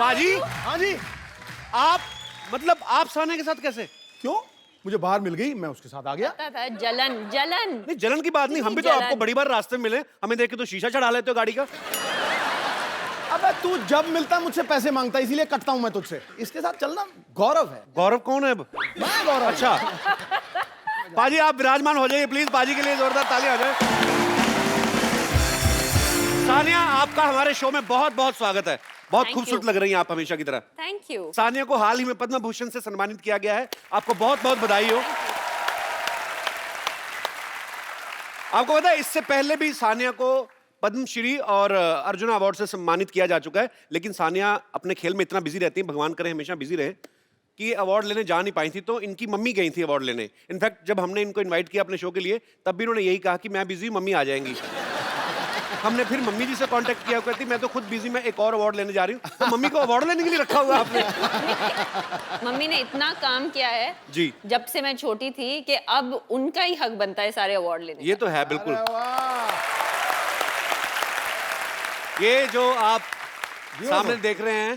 बाजी, हाँ जी। आप मतलब आप सानिया के साथ कैसे? क्यों? मुझे बाहर मिल गई, मैं उसके साथ आ गया। पता था, जलन जलन। नहीं जलन की बात नहीं, हम भी तो जलन। आपको बड़ी बार रास्ते में मिले, हमें देख के तो शीशा चढ़ा लेते हो गाड़ी का। अबे तू जब मिलता मुझसे पैसे मांगता, इसीलिए कटता हूं मैं तुझसे। इसके साथ चलना गौरव है। गौरव कौन है अब? मैं गौरव। अच्छा बाजी आप विराजमान हो जाइए प्लीज, बाजी के लिए जोरदार ताली आ जाए। सानिया आपका हमारे शो में बहुत बहुत स्वागत है, बहुत Thank खूबसूरत you. लग रही हैं आप हमेशा की तरह। Thank you. सानिया को हाल ही में पद्म भूषण से सम्मानित किया गया है, आपको बहुत बहुत बधाई हो। आपको पता है इससे पहले भी सानिया को पद्मश्री और अर्जुन अवार्ड से सम्मानित किया जा चुका है, लेकिन सानिया अपने खेल में इतना बिजी रहती है, भगवान करे हमेशा बिजी रहे, कि अवार्ड लेने जा नहीं पाई थी। तो इनकी मम्मी गई थी अवार्ड लेने। इनफैक्ट जब हमने इनको इनवाइट किया अपने शो के लिए, तब भी उन्होंने यही कहा कि मैं बिजी हूं, मम्मी आ जाएंगी। हमने फिर मम्मी जी से कांटेक्ट किया, कहती मैं तो खुद बिजी, मैं एक और अवार्ड लेने जा रही हूँ। तो मम्मी को अवार्ड लेने के लिए रखा हुआ आपने? मम्मी ने इतना काम किया है जी जब से मैं छोटी थी कि अब उनका ही हक बनता है सारे अवार्ड लेने ये तो है बिल्कुल। अरे वाह। ये जो आप सामने देख रहे हैं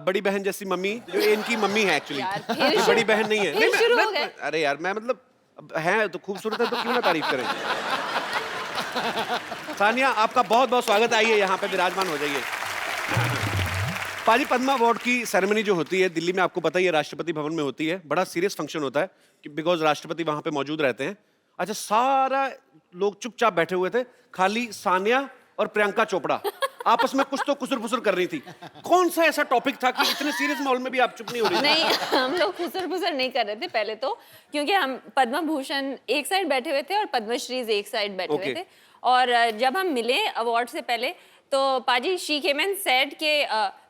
बड़ी बहन जैसी मम्मी, जो इनकी मम्मी है एक्चुअली, यार, फिर बड़ी बहन नहीं है। फिर नहीं, शुरू हो गए। अरे यार मैं मतलब अब है तो खूबसूरत है तो क्यों ना तारीफ करें। सानिया आपका बहुत बहुत स्वागत, आइए यहाँ पे विराजमान हो जाइए। पाजी पद्मा अवार्ड की सेरेमनी जो होती है दिल्ली में, आपको पता ही है, राष्ट्रपति भवन में होती है। बड़ा सीरियस फंक्शन होता है बिकॉज राष्ट्रपति वहां पे मौजूद रहते हैं। अच्छा सारा लोग चुपचाप बैठे हुए थे, खाली सानिया और प्रियंका चोपड़ा आपस में कुछ तो कुसुर-फुसुर कर रही थी। कौन सा ऐसा टॉपिक था कि इतने सीरियस माहौल में भी आप चुप नहीं हो रही थी? नहीं, हम लोग खुसर नहीं कर रहे थे पहले तो, क्योंकि हम पद्म भूषण एक साइड बैठे हुए थे और पद्मश्री एक साइड बैठे हुए थे। और जब हम मिले अवार्ड से पहले तो पाजी शी केम एंड सेड के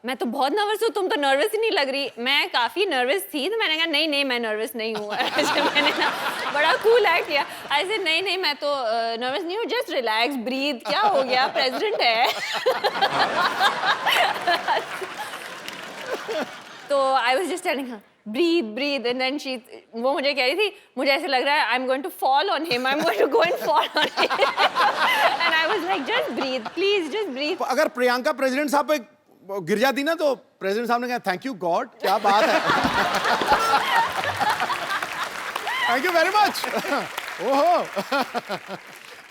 मैं तो बहुत नर्वस हूँ, तुम तो नर्वस ही नहीं लग रही। मैं काफ़ी नर्वस थी, तो मैंने कहा नहीं मैं नर्वस नहीं हूँ। मैंने ना बड़ा कूल एक्ट किया, ऐसे नहीं मैं तो नर्वस नहीं हूँ, जस्ट रिलैक्स ब्रीथ, क्या हो गया, प्रेसिडेंट है। तो I was just telling her breathe and then वो मुझे कह रही थी, मुझे ऐसे लग रहा है I'm going to fall on him, I'm going to go and fall on him। and I was like just breathe, please just breathe। अगर प्रियंका प्रेसिडेंट साहब पे गिर जाती ना तो प्रेसिडेंट साहब ने कहा थैंक यू गॉड, क्या बात है। Thank you very much. ओहो।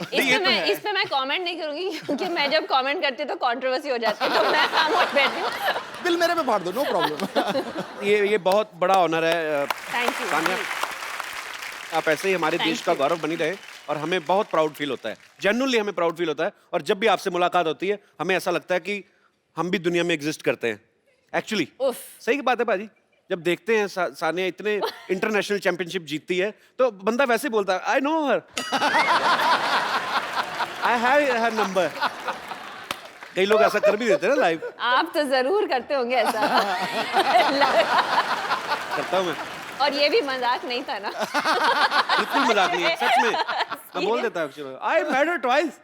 इस पे मैं कमेंट नहीं करूंगी, क्योंकि मैं जब कमेंट करती हूँ तो कंट्रोवर्सी हो जाती है, तो मैं खामोश बैठी हूँ। दिल मेरे पे फाड़ दो, नो प्रॉब्लम। ये बहुत बड़ा ऑनर है थैंक यू। सानिया, आप ऐसे ही हमारे देश का गौरव बनी रहे और हमें बहुत प्राउड फील होता है, जेन्युइनली हमें प्राउड फील होता है। और जब भी आपसे मुलाकात होती है हमें ऐसा लगता है कि हम भी दुनिया में एग्जिस्ट करते हैं एक्चुअली। सही की बात है बाजी, जब देखते हैं सानिया इतने इंटरनेशनल चैंपियनशिप जीतती है तो बंदा वैसे बोलता है I know her, I have her number. कई लोग ऐसा कर भी देते हैं ना लाइव। आप तो जरूर करते होंगे ऐसा। करता हूँ मैं, और ये भी मजाक नहीं था ना? बिल्कुल मजाक नहीं है, सच में मैं बोल देता हूँ। I met her twice,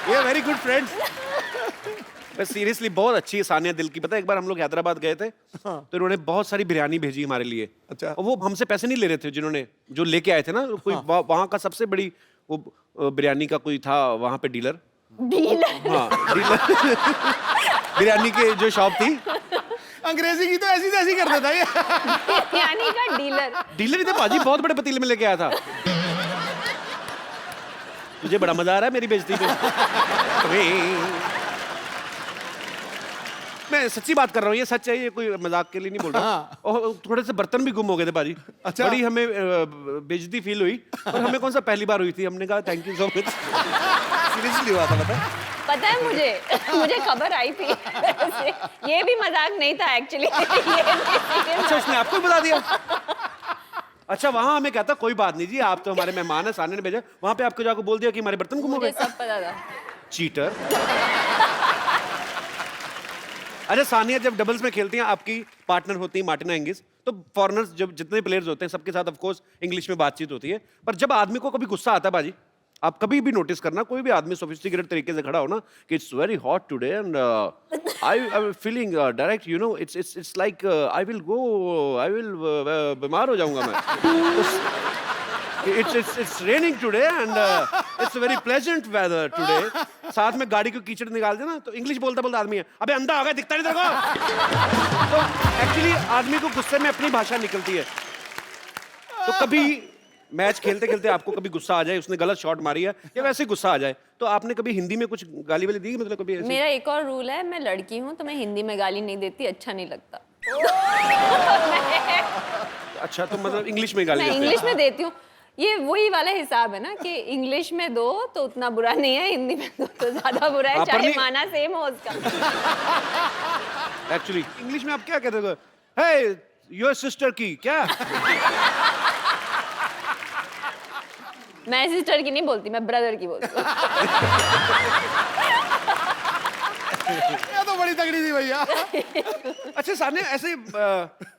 we are very good friends. Seriously बहुत अच्छी है सानिया दिल की। पता है एक बार हम लोग हैदराबाद गए थे तो इन्होंने बहुत सारी बिरयानी भेजी हमारे लिए। अच्छा। और वो हमसे पैसे नहीं ले रहे थे, जिन्होंने जो लेके आए थे ना, कोई वहाँ का सबसे बड़ी वो बिरयानी का कोई था वहाँ पे डीलर। हाँ डीलर बिरयानी के जो शॉप थी। अंग्रेजी की तो ऐसी तैसी कर देता ये। बिरयानी का डीलर ही थे पाजी, बहुत बड़े पतीले में लेके आया था। मुझे बड़ा मजा आ रहा है मेरी बेइज्जती पे। मैं सच्ची बात कर रहा हूँ, ये सच है, ये कोई मजाक के लिए नहीं बोल रहा। और थोड़े से बर्तन भी गुम हो गए थे बाजी। अच्छा। बड़ी हमें बेइज्जती फील हुई, और हमें कौन सा पहली बार हुई थी। हमने कहा thank you so much. Seriously हुआ था पता है मुझे खबर आई थी। ये भी मजाक नहीं था एक्चुअली। अच्छा उसने आपको ही बता दिया? अच्छा वहाँ हमें कहता कोई बात नहीं जी, आप तो हमारे मेहमान हैं, सानिया ने भेजा। वहाँ पे आपको जाकर बोल दिया कि हमारे बर्तन गुम हो गए। सब पता था। चीटर। अच्छा सानिया जब डबल्स में खेलती हैं, आपकी पार्टनर होती है मार्टिना हिंगिस, तो फॉरेनर्स जब जितने प्लेयर्स होते हैं सबके साथ ऑफ कोर्स इंग्लिश में बातचीत होती है। पर जब आदमी को कभी गुस्सा आता है बाजी, आप कभी भी नोटिस करना, कोई भी आदमी सोफिस्टिकेटेड तरीके से खड़ा हो ना कि it's very hot today and I am feeling direct you know it's like I will बीमार हो जाऊंगा मैं। It's raining today and it's a very pleasant weather today. साथ में गाड़ी को कीचड़ निकाल देना तो इंग्लिश बोलता बोलता आदमी है अबे अंधा हो गया दिखता नहीं तेरे को। तो एक्चुअली आदमी को गुस्से में अपनी भाषा निकलती है। तो कभी मैच खेलते खेलते आपको कभी गुस्सा आ जाए, उसने गलत शॉट मारी है या वैसे ही गुस्सा आ जाए, तो आपने कभी हिंदी में कुछ गाली वाली दी, मतलब कभी ऐसे? मेरा एक और रूल है, मैं लड़की हूँ तो मैं हिंदी में गाली नहीं देती, अच्छा नहीं लगता। अच्छा, तो मतलब इंग्लिश में गाली मैं देते हैं? इंग्लिश में देती हूँ। ये वही वाला हिसाब है ना कि इंग्लिश में दो तो उतना बुरा नहीं है, हिंदी में दो तो ज्यादा बुरा है, चाहे माना सेम हो उसका। एक्चुअली इंग्लिश में आप क्या कहते हो? हे योर सिस्टर की क्या? मैं सिस्टर की नहीं बोलती, मैं ब्रदर की बोलती हूँ। ये तो बड़ी तगड़ी थी भैया। अच्छा सामने ऐसे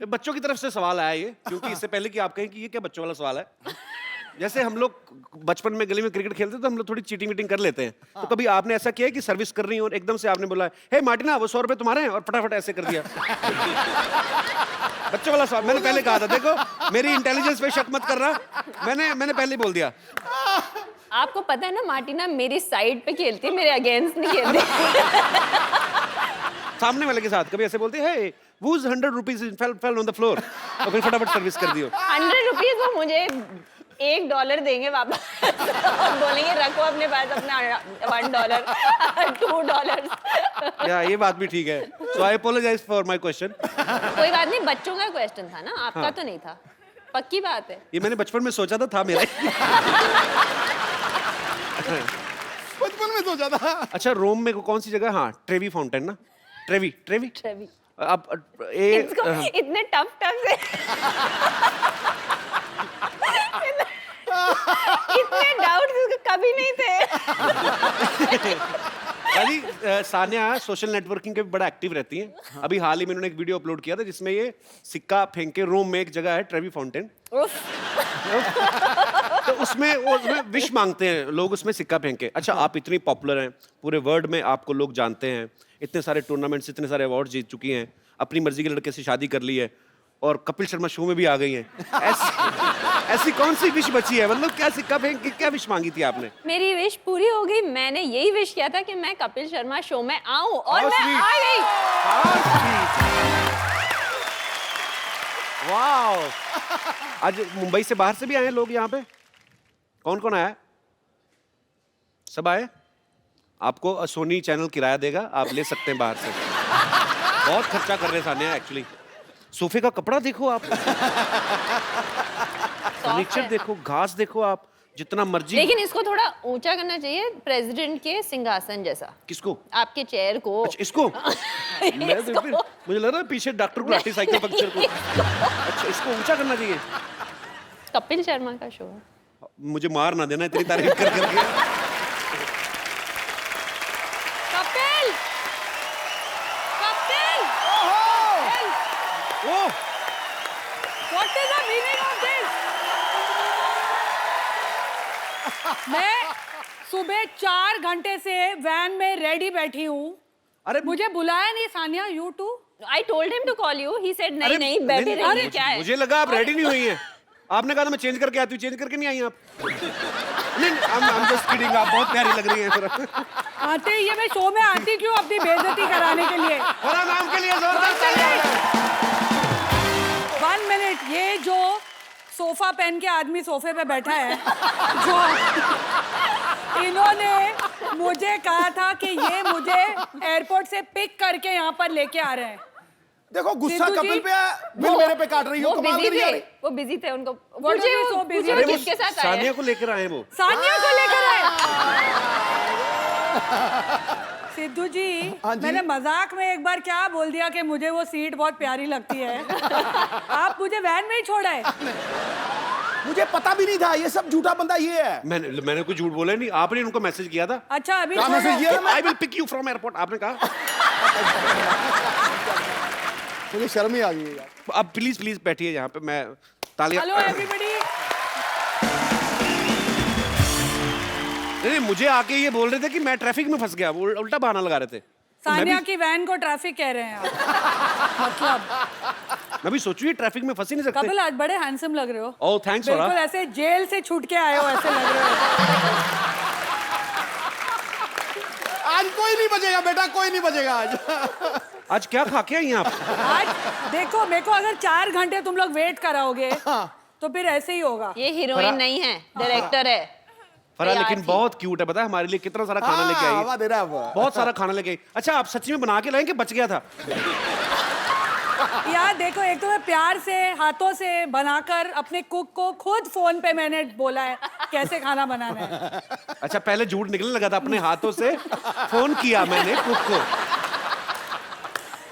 बच्चों की तरफ से सवाल आया ये, क्योंकि इससे पहले कि आप कहें कि ये क्या बच्चों वाला सवाल है, जैसे हम लोग बचपन में गली में क्रिकेट खेलते तो हम लोग थोड़ी चीटिंग वीटिंग कर लेते हैं। तो कभी आपने ऐसा किया है कि सर्विस कर रही हो और एकदम से आपने बोला हे मार्टिना वो 100 रुपए तुम्हारे हैं, और फटाफट ऐसे कर दिया? बच्चों वाला सवाल मैंने पहले कहा था, देखो मेरी इंटेलिजेंस पे शक मत कर रहा, मैंने पहले ही बोल दिया। आपको पता है ना मार्टिना मेरी साइड पे खेलती है, मेरे अगेंस्ट नहीं खेलती। सामने वाले के साथ कभी ऐसे बोलते हैं हे whose 100 rupees fell on the floor, और फिर फटाफट सर्विस कर दियो। 100 रुपीज वो मुझे $1 देंगे वापस, बोलेंगे रखो अपने पास अपना $1, $2। या ये बात भी ठीक है। सो आई अपोलोजाइज फॉर माय क्वेश्चन। कोई बात नहीं, बच्चों का क्वेश्चन था ना, आपका हाँ। तो नहीं था, पक्की बात है। ये मैंने बचपन में सोचा था मेरा। बचपन में सोचा था। अच्छा रोम में कौन सी जगह? हाँ ट्रेवी फाउंटेन ना, ट्रेवी। ट्रेवी। अब इसको इतने टफ से इतने डाउट कभी नहीं थे। सानिया सोशल नेटवर्किंग के बड़ा एक्टिव रहती हैं। अभी हाल ही में उन्होंने एक वीडियो अपलोड किया था जिसमें ये सिक्का फेंक के, रोम में एक जगह है ट्रेवी फाउंटेन, तो उसमें विश मांगते हैं लोग, उसमें सिक्का फेंक के। अच्छा आप इतनी पॉपुलर हैं, पूरे वर्ल्ड में आपको लोग जानते हैं, इतने सारे टूर्नामेंट्स, इतने सारे अवार्ड जीत चुकी हैं, अपनी मर्जी के लड़के से शादी कर ली है और कपिल शर्मा शो में भी आ गई हैं। ऐसी कौन सी विश बची है? मतलब क्या सिक्का फेंक के क्या विश मांगी थी आपने? मेरी विश पूरी हो गई, मैंने यही विश किया था कि मैं कपिल शर्मा शो में आऊं और मैं sweet. आ गई। वाओ! आज मुंबई से बाहर से भी आए हैं लोग यहाँ पे? कौन कौन आया? सब आए? आपको सोनी चैनल किराया देगा, आप ले सकते हैं बाहर से। बहुत खर्चा कर रहे हैं सानिया एक्चुअली। सोफे का कपड़ा देखो आप, फर्नीचर देखो, घास देखो आप, जितना मर्जी। लेकिन इसको थोड़ा ऊंचा करना चाहिए, प्रेसिडेंट के सिंहासन जैसा। किसको? आपके चेयर को। अच्छा इसको? मैं तो फिर मुझे लग रहा है पीछे डॉक्टर गुलाटी साइकिल पंक्चर को। अच्छा इसको ऊंचा करना चाहिए। कपिल शर्मा का शो है। मुझे मार ना देना इतनी तारीफ कर करके। कपिल! कपिल! ओह! What is the meaning of this? मैं सुबह 4 घंटे से वैन में रेडी बैठी हूँ। अरे मुझे बुलाया नहीं Sania, you too? I told him to call you. He said नहीं नहीं नहीं, बैठे नहीं, रहिए, क्या है? मुझे लगा आप रेडी नहीं हुई हैं। आपने कहा था मैं चेंज करके आती हूँ, चेंज करके नहीं आई आप। नहीं I'm just kidding, आप बहुत प्यारी लग रही हैं। आते ही ये मैं शो में आती क्यों अपनी बेइज्जती कराने के लिए? और नाम के लिए जोरदार तालियां। 1 मिनट, ये जो सोफा पहन के आदमी सोफे पे बैठा है, जो इन्होंने मुझे कहा था कि ये मुझे एयरपोर्ट से पिक करके यहाँ पर लेके आ रहे हैं। देखो गुस्सा सिद्धू जी, कपिल पे है, बिल मेरे पे काट रही हो, कमाल कर रही है। वो बिजी थे, उनको What पूछिए are you so busy? पूछिए अरे वो वो किसके साथ आए सानिया हैं? को लेकर आए वो। सानिया को लेकर आए। सिद्धू जी, हाँ जी? मैंने मजाक में एक बार क्या बोल दिया कि मुझे वो सीट बहुत प्यारी लगती है। आप मुझे वैन में ही छोड़ा है। मुझे पता भी नहीं था, ये सब झूठा बंदा ये है। मैंने कोई झूठ बोला नहीं, आपने उनको मैसेज किया था। अच्छा अभी क्या छोड़ो। मैसेज किया था? I will pick you from airport, आपने कहा। मुझे शर्म ही आ गई है यार। अब प्लीज प्लीज बैठिए यहाँ पे, मैं तालियां। Hello everybody. नहीं मुझे आके ये बोल रहे थे कि मैं ट्रैफिक में फंस गया, वो उल्टा बहाना लगा रहे थे। तो मैं सानिया भी- की वैन को ट्रैफिक कह रहे हैं आप। मतलब मैं भी सोचू ये ट्रैफिक में फंस ही नहीं सकते। कपिल आज बड़े हैंडसम लग रहे हो। ओह थैंक्स बिल्कुल फरा। ऐसे जेल से छूट के आए हो ऐसे लग रहे हो। आज कोई नहीं बचेगा बेटा, कोई नहीं बचेगा आज। आज क्या खा के आई हैं आप? आज देखो मेरे को अगर 4 घंटे तुम लोग वेट कराओगे तो फिर ऐसे ही होगा। ये हीरोइन नहीं है, डायरेक्टर है। फरा तैयार लेकिन थी। बहुत क्यूट है, पता है हमारे लिए कितना सारा खाना लेके आई। हवा दे रहा है अब। बहुत सारा खाना लेके आई। अच्छा आप सच्ची में बना के लाएं कि बच गया था? यार देखो, एक तो मैं प्यार से हाथों से बनाकर अपने कुक को खुद फोन पे मैंने बोला है कैसे खाना बनाना है। अच्छा पहले झूठ निकलने लगा था, अपने हाथों से फोन किया मैंने कुक को।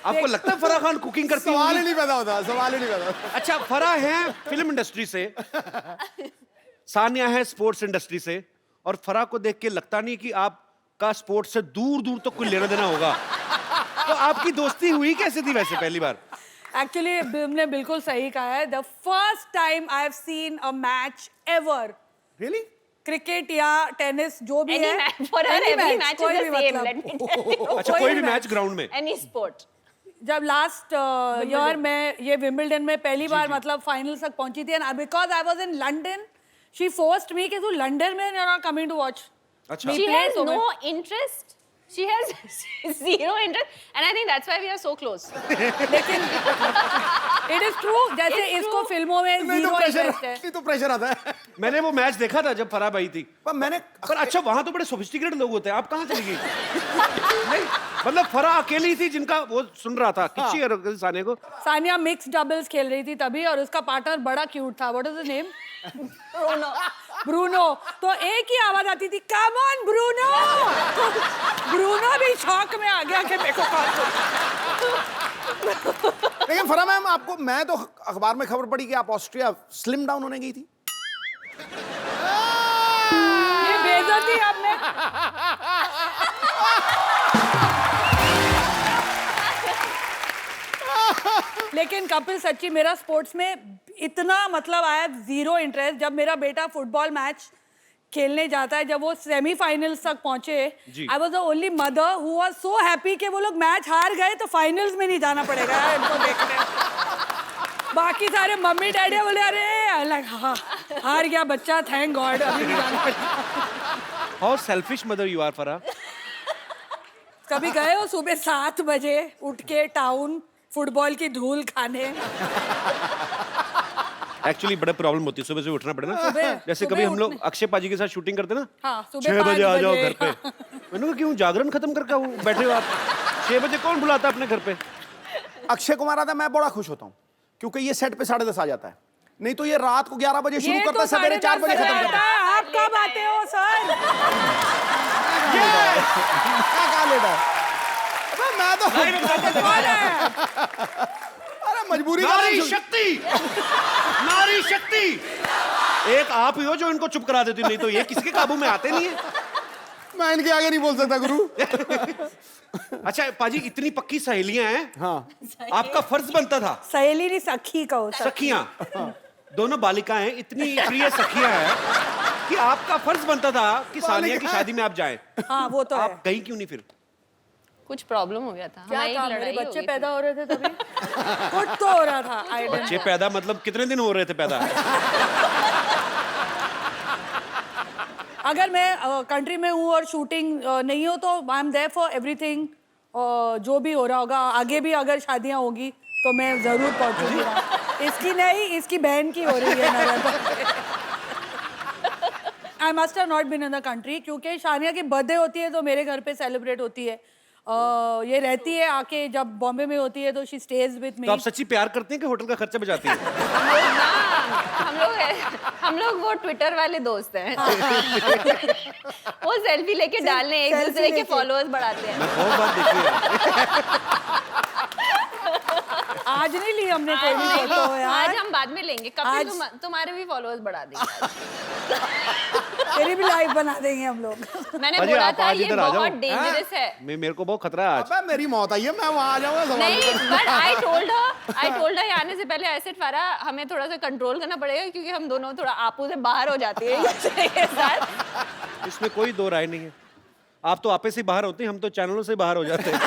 आपको लगता है फराह खान कुकिंग करती सवाल ही होंगी? नहीं पैदा होता, सवाल ही नहीं पैदा होता। अच्छा फराह है फिल्म इंडस्ट्री से, सानिया है स्पोर्ट्स इंडस्ट्री से, और फराह को देख के लगता नहीं कि आपका स्पोर्ट्स से दूर दूर तक कोई लेना देना होगा। तो आपकी दोस्ती हुई कैसे थी वैसे पहली बार? एक्चुअली तुमने बिल्कुल सही कहा है। The first time I have seen a match ever, Really? Cricket या टेनिस जो भी Any है, match, for her, any every match, match कोई is भी the same. मतलब। Let me tell you. अच्छा कोई भी मैच ग्राउंड में? Any sport. जब लास्ट ईयर मैं ये विंबलडन में पहली बार मतलब फाइनल तक पहुंची थी, and because I was in London, she forced me कि तू लंदन में you are coming to watch. अच्छा She has no interest. She has zero interest, and I think that's why we are so close. लेकिन it is true, जैसे It's इसको true. फिल्मों में नहीं तो जीरो प्रेशर, इंटरेस्ट है। नहीं तो प्रेशर आता है। मैंने वो मैच देखा था जब फराह आई थी। पर मैंने पर अच्छा वहां तो बड़े सोफिस्टिकेटेड लोग होते हैं, आप कहाँ चली गई? नहीं मतलब फराह अकेली थी जिनका वो सुन रहा था किच्ची और सानिया को। सानिया मिक्स डबल्स खेल रही थी तभी, और उसका पार्टनर बड़ा क्यूट था। What is the name? Bruno. Bruno. तो एक ही आवाज आती थी, कम ऑन ब्रूनो। ब्रूनो भी शॉक में आ गया कि मेरे को कॉल करो। लेकिन फरा मैम आपको, मैं तो अखबार में खबर पड़ी कि आप ऑस्ट्रिया स्लिम डाउन होने गई थी। ये बेइज्जती अब मैं लेकिन कपिल सच्ची मेरा स्पोर्ट्स में इतना मतलब आया जीरो इंटरेस्ट। जब मेरा बेटा फुटबॉल मैच खेलने जाता है, जब वो सेमीफाइनल्स तक पहुंचे, I was the only mother who was so happy कि वो लोग मैच हार गए तो फाइनल्स में नहीं जाना पड़ेगा यार इनको देखने। बाकी सारे मम्मी डैडी बोले अरे लाइक हाँ हार गया बच्चा, थैंक गॉड, अभी नहीं जाना पड़ेगा। How selfish mother you are Farah. कभी गए हो सुबह 7 बजे उठ के टाउन फुटबॉल की धूल खाने? एक्चुअली बड़ा प्रॉब्लम होती है सुबह से उठना पड़े ना। सुबह- जैसे सुबह कभी हम लोग उठने- अक्षय पाजी के साथ शूटिंग करते ना, हाँ, सुबह 6 बजे 5 आ जाओ बजे। घर पे। मैंने कहा क्यों जागरण खत्म करके बैठे हो आप? 6 बजे कौन बुलाता है अपने घर पे? अक्षय कुमार आता है, मैं बड़ा खुश होता हूँ क्योंकि ये सेट पे 10:30 आ जाता है। नहीं तो ये रात को 11 बजे शुरू ये करता है, तो सवेरे 4 बजे 10:30 खत्म करता है। है। आप कब आते हो सर? क्या लेट है? अबे मैं तो कौन है? अरे मजबूरी का नारी नाम सुन- शक्ति, नारी शक्ति। एक आप ही हो जो इनको चुप करा देती, नहीं तो ये किसके काबू में आते नहीं है। मैं इनके आगे नहीं बोल सकता गुरु। अच्छा पाजी इतनी पक्की सहेलियां हैं, हाँ आपका फर्ज बनता था, सहेली नहीं सखी कहो सर। सखियां दोनों बालिकाएं इतनी प्रिय सखियां हैं कि आपका फर्ज बनता था कि सानिया की शादी में आप जाएं। हाँ वो तो है। आप गई क्यों नहीं फिर? कुछ प्रॉब्लम हो गया था, क्या हमारी था, लड़ाई मेरे हो बच्चे गई पैदा हो रहे थे तभी। कुछ तो हो रहा था। I don't बच्चे know। पैदा मतलब कितने दिन हो रहे थे पैदा? अगर मैं कंट्री में हूँ और शूटिंग नहीं हो तो I am there for everything. जो भी हो रहा होगा आगे भी, अगर शादियाँ होगी तो मैं जरूर पहुंचूंगी वहाँ। इसकी नहीं, इसकी बहन की हो रही है। I must have not been in the country क्योंकि शानिया की बर्थडे होती है तो मेरे घर पे सेलिब्रेट होती है। ये रहती है आके, जब बॉम्बे में होती है तो शी स्टेज विद मी। तो आप सच्ची प्यार करते हैं कि होटल का खर्चा बचाती हैं? हम लोग वो ट्विटर वाले दोस्त हैं। वो सेल्फी लेके डालने, एक selfie दूसरे के लेके। फॉलोअर्स बढ़ाते हैं। मैं बहुत बार देखी है। आज नहीं ली हमने कोई भी फोटो आज यार। हम बाद में लेंगे। कपिल आज- तुम्हारे भी फॉलोअर्स बढ़ा देंगे। तेरी भी लाइव बना देंगे हम लोग। मैंने अजय, बोला आप था आज ये इधर आ जाओ। बहुत डेंजरस है। मेरे को बहुत खतरा है आज। अबे मेरी मौत आई है, मैं वहां आ जाऊंगा सवाल नहीं, नहीं। बट आई टोल्ड हर आने से पहले ऐसे फारा हमें थोड़ा सा कंट्रोल करना पड़ेगा क्योंकि हम दोनों थोड़ा आपू से बाहर हो जाते हैं एक दूसरे के साथ। इसमें कोई दो राय नहीं है। आप तो आपे से बाहर होते हैं, हम तो चैनलों से बाहर हो जाते हैं।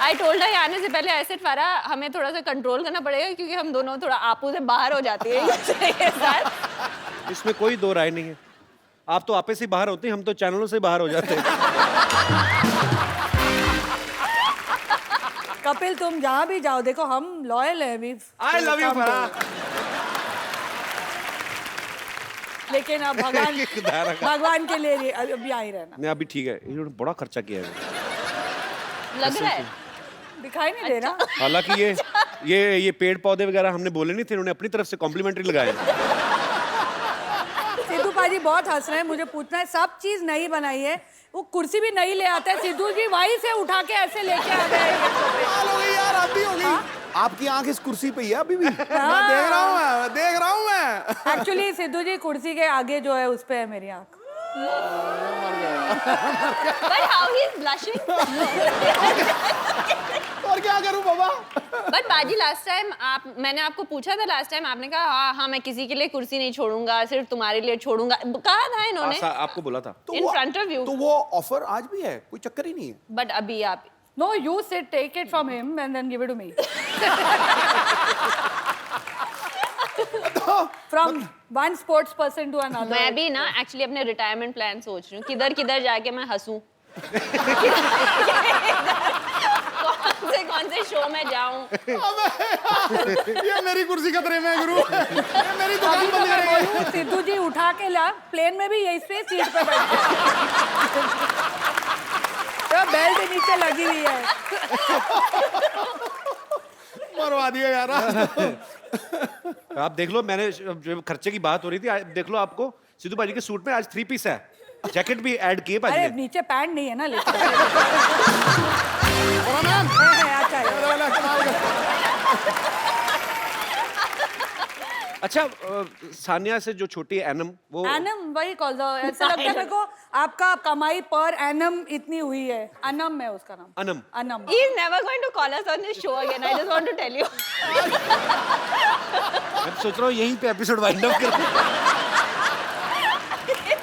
आई टोल्ड हर आने से पहले आई सेड फारा हमें थोड़ा सा कंट्रोल करना पड़ेगा क्योंकि हम दोनों थोड़ा आपू से बाहर हो जाते हैं एक दूसरे के साथ। इसमें कोई दो राय नहीं है। आप तो आपे से बाहर होते हैं, हम तो चैनलों से बाहर हो जाते हैं। कपिल तुम जहाँ भी जाओ देखो हम लॉयल है अभी। I love you Farah. लेकिन अब भगवान के लिए अभी आ ही रहना। नहीं अभी ठीक है, इन्होंने बड़ा खर्चा किया है। लग रहा है दिखाई नहीं दे रहा। हालांकि ये पेड़ पौधे वगैरह हमने बोले नहीं थे, इन्होंने अपनी तरफ से कॉम्प्लीमेंट्री लगाए। सिद्धू पाजी बहुत हंस रहे हैं, मुझे पूछना है सब चीज नई बनाई है, वो कुर्सी भी नई ले आते हैं सिद्धू जी, वहीं से उठा के ऐसे लेके आ गए। कमाल हो गई यार, अभी हो गई। आपकी आंख इस कुर्सी पे ही है अभी भी। मैं देख रहा हूँ मैं। एक्चुअली सिद्धू जी कुर्सी के आगे जो है उस पे है मेरी आंख। But how he is blushing? और क्या करूं बाबा? बट बाजी लास्ट टाइम मैंने आपको पूछा था लास्ट टाइम, आपने कहा हाँ मैं किसी के लिए कुर्सी नहीं छोड़ूंगा, सिर्फ तुम्हारे लिए छोड़ूंगा, कहा था इन्होंने। आपको बोला था। In front of you. तो वो ऑफर आज भी है, कोई चक्कर ही नहीं है। बट अभी आप No, you sit, take it from him and then give it to me. From one sports person to another. मैं भी ना एक्चुअली अपने रिटायरमेंट प्लान सोच रही हूँ, किधर किधर जाके मैं हंसूं। कौन से शो में जाऊं। ये मेरी कुर्सी खतरे में है गुरु। ये मेरी दुकान बंद करेंगे। सिद्धू जी उठा के ला, प्लेन में भी यही स्पेस सीट पे बैठे। तो बेल्ट नीचे लगी हुई है। मरवा दिया यार। आप देख लो, मैंने जो खर्चे की बात हो रही थी, देख लो आपको सिद्धू पाजी के सूट में आज 3 पीस है, जैकेट भी ऐड किए पाजी अरे ने। नीचे पैंट नहीं है ना लेकिन। अच्छा सानिया से जो छोटी है एनम, वो एनम वही कॉल दो, ऐसा लगता है मेरे को आपका कमाई पर एनम इतनी हुई है। अनम है उसका नाम। Anam. Anam. He is never going to call us on this show again. I just want to tell you. मैं सोच रहा हूँ यहीं पे एपिसोड वाइंड अप कर।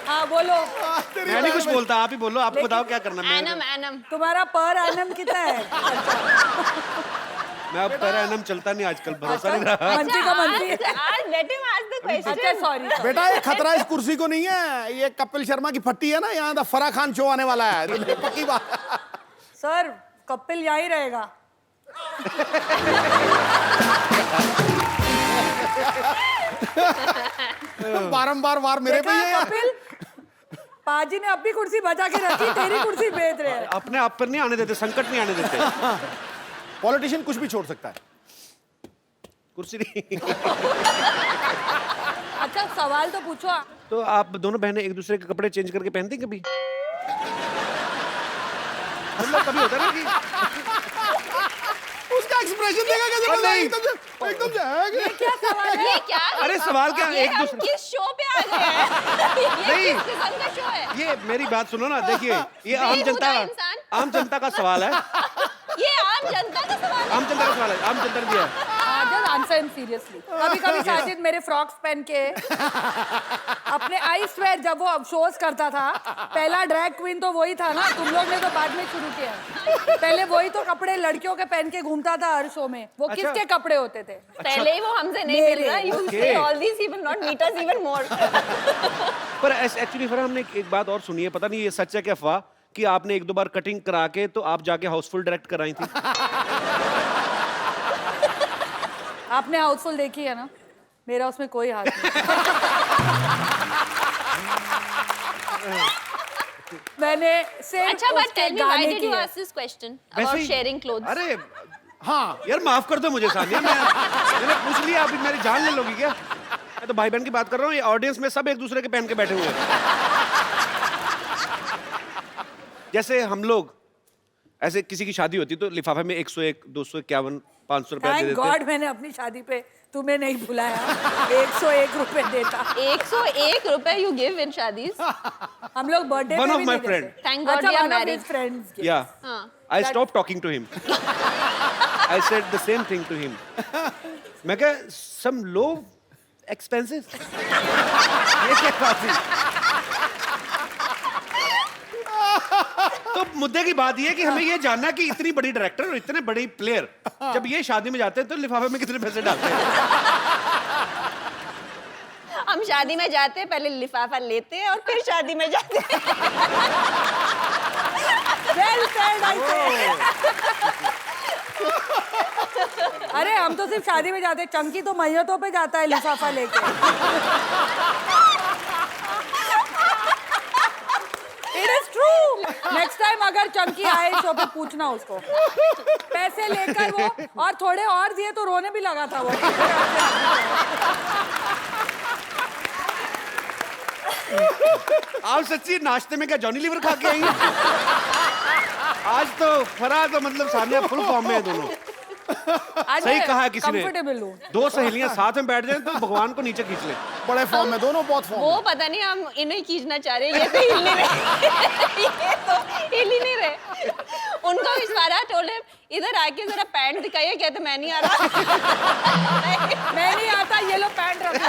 हाँ बोलो। मैं नहीं कुछ बोलता, आप ही बोलो, आपको बताओ क्या करना है। एनम तुम्हारा पर एनम कितना है? मैं अब पर एनम चलता नहीं आजकल, भरोसा नहीं रहा। मंत्री का मंत्री। आज let him ask the question. अच्छा सॉरी। बेटा ये खतरा इस कुर्सी को नहीं है, ये कपिल शर्मा की फट्टी है ना, यहाँ द फराह खान शो आने वाला है, पक्की बात। सर कपिल यहीं रहेगा। बारंबार वार मेरे पे ही है। कपिल पाजी ने अपनी कुर्सी बचा के रखी, तेरी कुर्सी बेच रहे हैं। अपने आप पर नहीं आने देते, संकट नहीं आने देते। पॉलिटिशियन कुछ भी छोड़ सकता है, कुर्सी नहीं। अच्छा सवाल तो पूछो। तो आप दोनों बहनें एक दूसरे के कपड़े चेंज करके पहनती कभी? मतलब कभी होता है ना कि उसका एक्सप्रेशन देखा कैसे बोला, एकदम से ये क्या सवाल है? ये क्या? अरे सवाल क्या, ये एक हम दूसरे किस शो पे आ गए हैं? ये नहीं। किस किस्म का शो है? ये मेरी बात सुनो ना, देखिए ये आम बेहुदा इंसान। जनता का सवाल है। ये आम जनता का सवाल है। आम जनता का सवाल है, आम जनता ने दिया है। Just answer in seriously. कभी कभी साजिद मेरे फ्रॉक्स पहन के अपने आई स्वेयर जब वो शोज करता था, पहला ड्रैग क्वीन तो वही था ना, तुम लोग ने तो बाद में शुरू किया। पहले वही तो कपड़े लड़कियों के पहन के घूमता था हर शो में। वो अच्छा। किसके कपड़े होते थे? पहले ही वो हमसे नहीं मिल रहा। You say all these he will not meet us even more. पर एक्चुअली फरहान हमने एक बात और सुनी है, पता नहीं ये सच है क्या अफवाह, कि आपने 1-2 बार कटिंग करा के तो आप जाके हाउसफुल डायरेक्ट कराई थी। आपने हाउसफुल देखी है ना, मेरा उसमें कोई हाथ नहीं। मैंने सिर्फ अच्छा but उसके tell me why गाने did की you है। ask this question वैसे about ही- sharing clothes? अरे हाँ यार माफ कर दो मुझे सानिया, मैंने पूछ लिया, अभी मेरी जान ले लोगी क्या? मैं तो भाई बहन की बात कर रहा हूँ, ये ऑडियंस में सब एक दूसरे के पहन के बैठे हुए हैं। जैसे हम लोग ऐसे किसी की शादी होती तो लिफाफे में 101, 251, 500 रुपया दे थैंक देते। गॉड मैंने अपनी शादी पे तुम्हें नहीं बुलाया। 101 रुपए देता। 101 रुपए you give in शादीज? हम लोग बर्थडे One पे of भी my नहीं देते। friend. Thank God अच्छा, we are one of married. his friends gave. Yeah. हाँ. I stopped talking to him. I said the same thing to him. मैं कहा some low expenses. ये क्या बात है? तो मुद्दे की बात ये है कि हमें ये जानना है कि इतनी बड़ी डायरेक्टर और इतने बड़ी प्लेयर जब ये शादी में जाते हैं तो लिफाफे में कितने पैसे डालते हैं? हम शादी में जाते हैं, पहले लिफाफा लेते हैं और फिर शादी में जाते हैं। Well said, I say. अरे हम तो सिर्फ शादी में जाते हैं, चंकी तो मैयतों पे जाता है लिफाफा लेके। It is true. Next time अगर चंकी आए शो पे पूछना उसको। पैसे लेकर वो और थोड़े और दिए तो रोने भी लगा था वो। आप सच्ची नाश्ते में क्या जॉनी लीवर खा के आई हैं? आज तो फराज तो मतलब सानिया फुल फॉर्म में है दोनों। सही कहा है किसी ने। कंफर्टेबल हूँ। दो सहेलियां साथ में बैठ जाएं तो भगवान को नीचे खींच ले। बड़े फॉर्म में दोनों, बहुत फॉर्म वो में। पता नहीं हम इन्हें खींचना चाह रहे हैं, ये तो हिल नहीं रहे। ये तो हिल ही नहीं रहे। उनको इशारा टोले इधर आके जरा पैंट दिखाइए, कहते मैं नहीं आ रहा। मैं नहीं आता, ये लो पैंट रखो।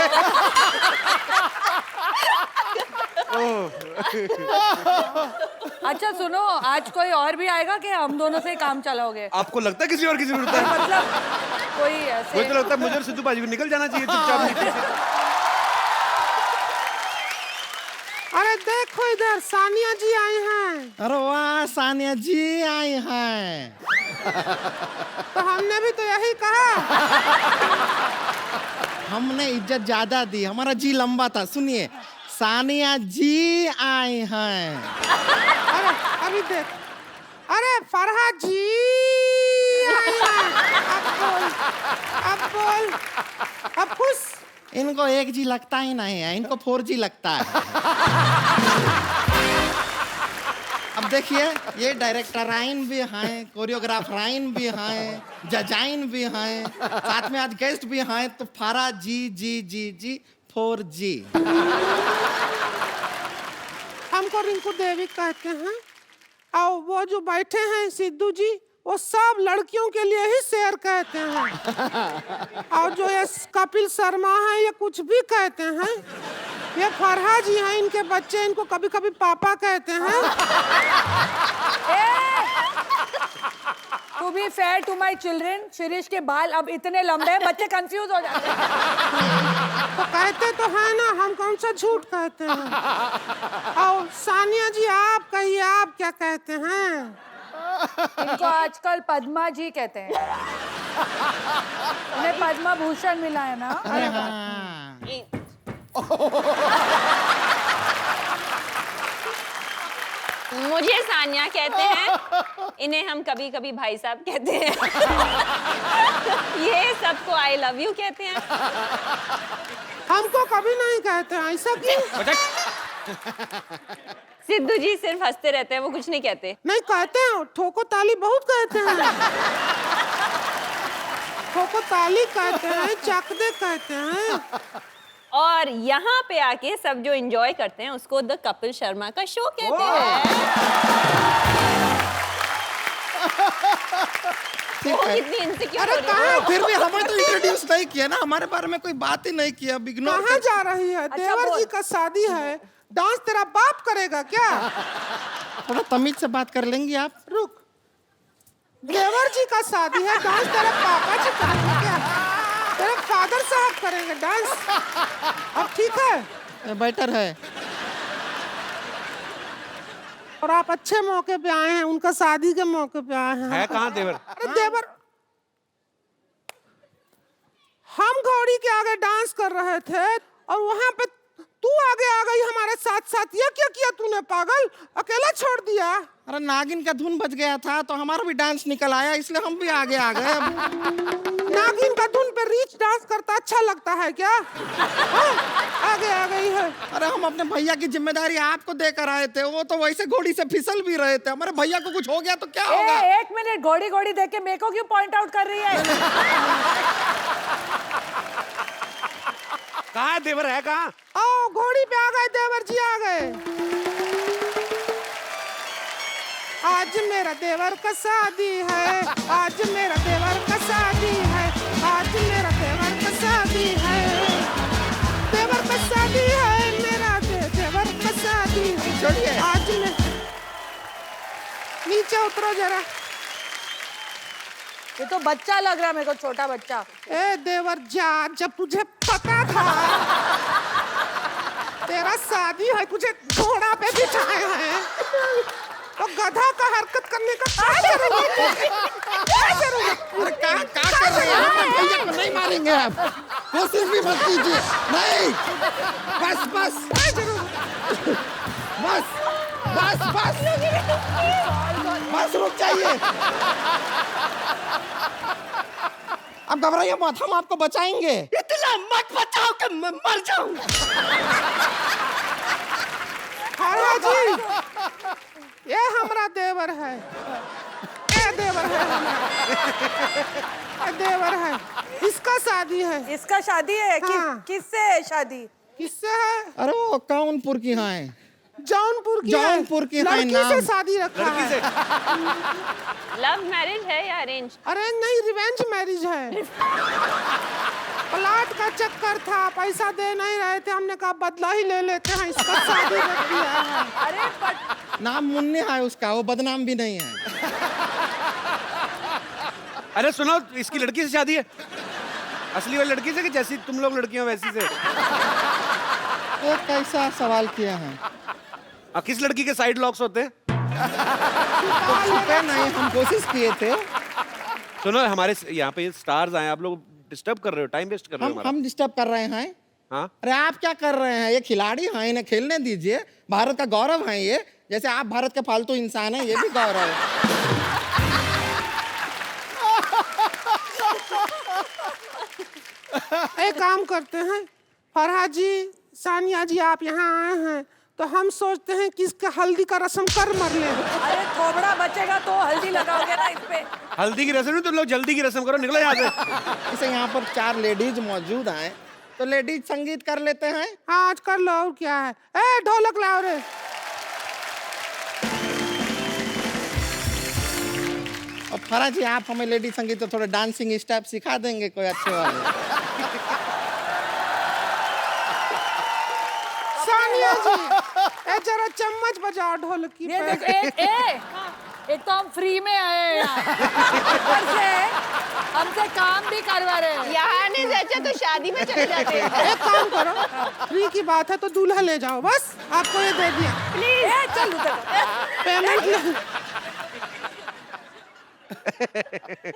अच्छा सुनो, आज कोई और भी आएगा कि हम दोनों से ही काम चलाओगे? आपको लगता है किसी और की जरूरत है? मतलब कोई ऐसे मुझे तो लगता है मुझे और सिद्धू बाजी को निकल जाना चाहिए चुपचाप नीचे से। अरे देखो इधर सानिया जी आई हैं। अरे वाह, सानिया जी आई हैं। तो हमने भी तो यही कहा। हमने इज्जत ज्यादा दी, हमारा जी लंबा था। सुनिए, सानिया जी आई हैं। अरे अभी देख, अरे फरहाद जी आई हैं। अब बोल, अब खुश। इनको एक जी लगता ही नहीं है, इनको 4G लगता है। अब देखिए, ये डायरेक्टराइन भी हैं, कोरियोग्राफराइन भी हैं, जजाइन भी हैं, साथ में आज गेस्ट भी हैं, तो फारा जी जी जी जी 4G। हमको रिंकू देवी कहते हैं और वो जो बैठे हैं सिद्धू जी, वो सब लड़कियों के लिए ही शेर कहते हैं। और जो ये कपिल शर्मा है, ये कुछ भी कहते हैं। ये फरहा जी हैं, इनके बच्चे इनको कभी कभी पापा कहते हैं। To be fair to my children, Shirish के बाल अब इतने लंबे हैं, बच्चे कंफ्यूज हो जाते हैं। तो कहते तो है ना, हम कौन सा झूठ कहते हैं। और सानिया जी आप कहिए, आप क्या कहते हैं? इनको आजकल पद्मा जी कहते हैं। उन्हें पद्मा भूषण मिला है ना। अरे हाँ। मुझे सानिया कहते हैं, इन्हें हम कभी कभी भाई साहब कहते हैं। ये सबको आई लव यू कहते हैं। हमको कभी नहीं कहते हैं, ऐसा क्यों? सिद्धू जी सिर्फ हंसते रहते हैं, वो कुछ नहीं कहते। नहीं कहते हैं, ठोको ताली बहुत कहते हैं। ठोको ताली कहते हैं, चकदे कहते हैं। और यहाँ पे आके सब जो एंजॉय करते हैं उसको द कपिल शर्मा का शो कहते हैं। वो कितनी इनसिक्योर हो रही है। फिर भी हमें तो इंट्रोड्यूस नहीं किया ना, हमारे बारे में कोई बात ही नहीं किया। इग्नोर कहाँ जा रही है? देवर बोल। जी का शादी है, डांस तेरा बाप करेगा क्या? थोड़ा तमीज से बात कर लेंगी आप? रुक, देवर जी का शादी है, डांस तेरे पापा जी करेंगे क्या? तेरे फादर साहब करेंगे डांस। अब ठीक है। बेटर है। और आप अच्छे मौके पे आए हैं, उनका शादी के मौके पे आए हैं। है कहाँ देवर? अरे देवर, हम घोड़ी के आगे डांस कर रहे थे और वहां पे तू आगे आ गई हमारे साथ साथ। ये क्या किया तूने पागल? अकेला छोड़ दिया। अरे नागिन का धुन बज गया था तो हमारा भी डांस निकल आया, इसलिए हम भी आगे आ गए। नागिन का धुन पे रीच डांस करता अच्छा लगता है क्या? हाँ, आगे आ गई है। अरे हम अपने भैया की जिम्मेदारी आपको देकर आए थे, वो तो वैसे घोड़ी से फिसल भी रहे थे। हमारे भैया को कुछ हो गया तो क्या होगा? एक मिनट, घोड़ी घोड़ी देख के मेरे को क्यों पॉइंट आउट कर रही है? कहाँ है देवर? है कहाँ? आओ, घोड़ी पे आ गए, देवर जी आ गए। आज मेरा देवर का शादी है, आज मेरा देवर का शादी है, आज मेरा देवर का शादी है, देवर का शादी है, मेरा देवर का शादी है। छोड़िए। आज मैं नीचे उतरो जरा। ये तो बच्चा लग रहा है मेरे को, छोटा बच्चा। ए देवर जा, जब तुझे पता था तेरा शादी है, तुझे घोड़ा पे बिठाए हैं, तो गधा का हरकत करने का क्या करोगे? क्या करोगे? अरे क्या कर रहे हैं आप? भैया को नहीं मारेंगे आप, कोशिश भी मत कीजिए। नहीं, बस बस बस बस बस बस रुक जाइए। आप घबराइए मत, हम आपको बचाएंगे। इतना मत बचाओ कि मैं मर जाऊं। हाँ जी, ये हमारा देवर है, ये देवर है हमारा, ये देवर है, इसका शादी है। इसका शादी है? हाँ। किससे है शादी? किससे है? अरे वो कानपुर की हाँ है, जौनपुर की जौनपुर की है लड़की नाम। से शादी रखा लड़की है। से लव मैरिज है या अरेंज? अरे नहीं, रिवेंज मैरिज है। प्लाट का चक्कर था, पैसा दे नहीं रहे थे, हमने कहा बदला ही ले लेते हैं, इसका शादी रख दिया है। अरे नाम मुन्ने है उसका, वो बदनाम भी नहीं है। अरे सुनो, इसकी लड़की से शादी है? असली वाली लड़की से कि जैसी तुम लोग लड़कियां वैसी से? तो कैसा सवाल किया है? किस लड़की के साइड लॉक्स होते हैं? तो छुपे नहीं, हम कोशिश किए थे। सुनो, हमारे यहाँ पे स्टार्स आए, आप लोग डिस्टर्ब कर रहे हो, टाइम वेस्ट कर रहे हो हमारा। हम डिस्टर्ब कर रहे हैं। हाँ, अरे आप क्या कर रहे हैं? ये खिलाड़ी हैं, इन्हें खेलने दीजिए। भारत का गौरव है ये, जैसे आप भारत के फालतू इंसान हैं, ये भी गौरव है। एक काम करते हैं, फरहाद जी, सानिया जी, आप यहाँ आए हैं तो हम सोचते हैं कि इसका हल्दी का रस्म कर मर ले। अरे थोबड़ा बचेगा तो हल्दी लगाओगे ना इस पे। हल्दी की रस्म नहीं, तुम लोग जल्दी की रस्म करो, निकलो यहाँ से। जैसे यहाँ पर 4 लेडीज मौजूद हैं, तो लेडीज संगीत कर लेते हैं। हाँ, आज कर लो, और क्या है। ए ढोलक लाओ रे। और फरा जी, आप हमें लेडीज संगीत तो थोड़े डांसिंग स्टेप सिखा देंगे कोई अच्छे वाले? सानिया जी, ए जरा चम्मच बजाओ ढोलक की ये पे। देख, एक तो हम फ्री में आए हैं यहाँ, ऊपर से हमसे काम भी करवा रहे हैं। यहाँ नहीं जचा तो शादी में चले जाते हैं। एक काम करो, फ्री की बात है तो दूल्हा ले जाओ, बस आपको ये दे दिया। प्लीज चल उधर। पेमेंट ले।